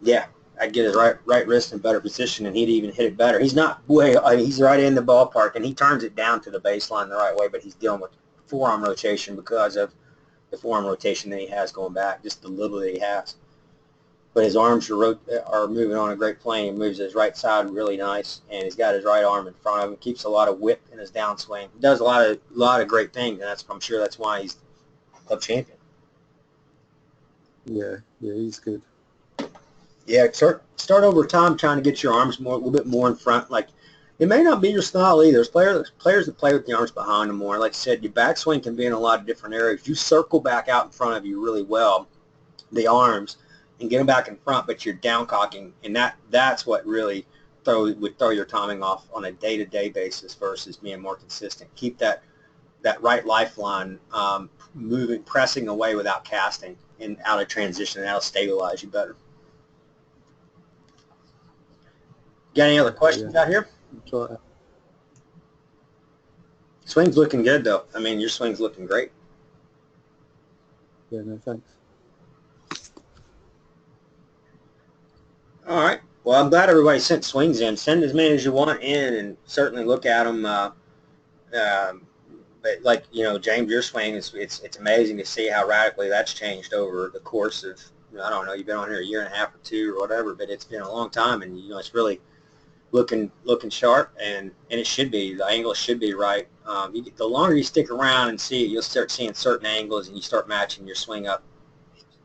yeah. I'd get his right wrist in better position, and he'd even hit it better. He's not he's right in the ballpark, and he turns it down to the baseline the right way, but he's dealing with forearm rotation because of the forearm rotation that he has going back, just the little that he has. But his arms are moving on a great plane. He moves his right side really nice, and he's got his right arm in front of him. Keeps a lot of whip in his downswing. He does a lot of great things, and I'm sure that's why he's club champion. Yeah, he's good. Yeah, start over time trying to get your arms a little bit more in front. Like, it may not be your style either. There's players that play with the arms behind them more. Like I said, your backswing can be in a lot of different areas. You circle back out in front of you really well, the arms, and get them back in front, but you're down cocking, and that's what really would throw your timing off on a day-to-day basis versus being more consistent. Keep that right lifeline moving, pressing away without casting, and out of transition, and that'll stabilize you better. Got any other questions out here? Try it out. Swing's looking good, though. I mean, your swing's looking great. Yeah, no, thanks. All right. Well, I'm glad everybody sent swings in. Send as many as you want in, and certainly look at them. But like, you know, James, your swing it's amazing to see how radically that's changed over the course of, I don't know, you've been on here a year and a half or two or whatever, but it's been a long time, and you know, it's really looking sharp, and it should be. The angle should be right. The longer you stick around and see it, you'll start seeing certain angles, and you start matching your swing up,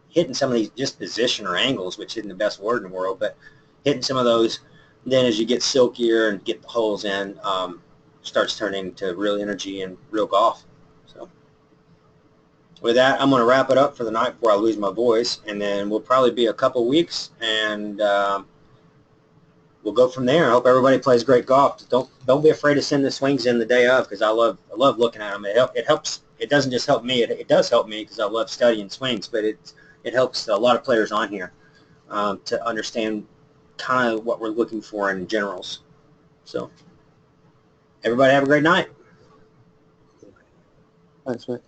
hitting some of these just position or angles, which isn't the best word in the world, but hitting some of those. Then as you get silkier and get the holes in, starts turning into real energy and real golf. So with that, I'm going to wrap it up for the night before I lose my voice, and then we'll probably be a couple weeks, and we'll go from there. I hope everybody plays great golf. Don't be afraid to send the swings in the day of, because I love looking at them. It helps. It doesn't just help me. It does help me because I love studying swings, but it helps a lot of players on here to understand kind of what we're looking for in generals. So everybody have a great night. Thanks, mate.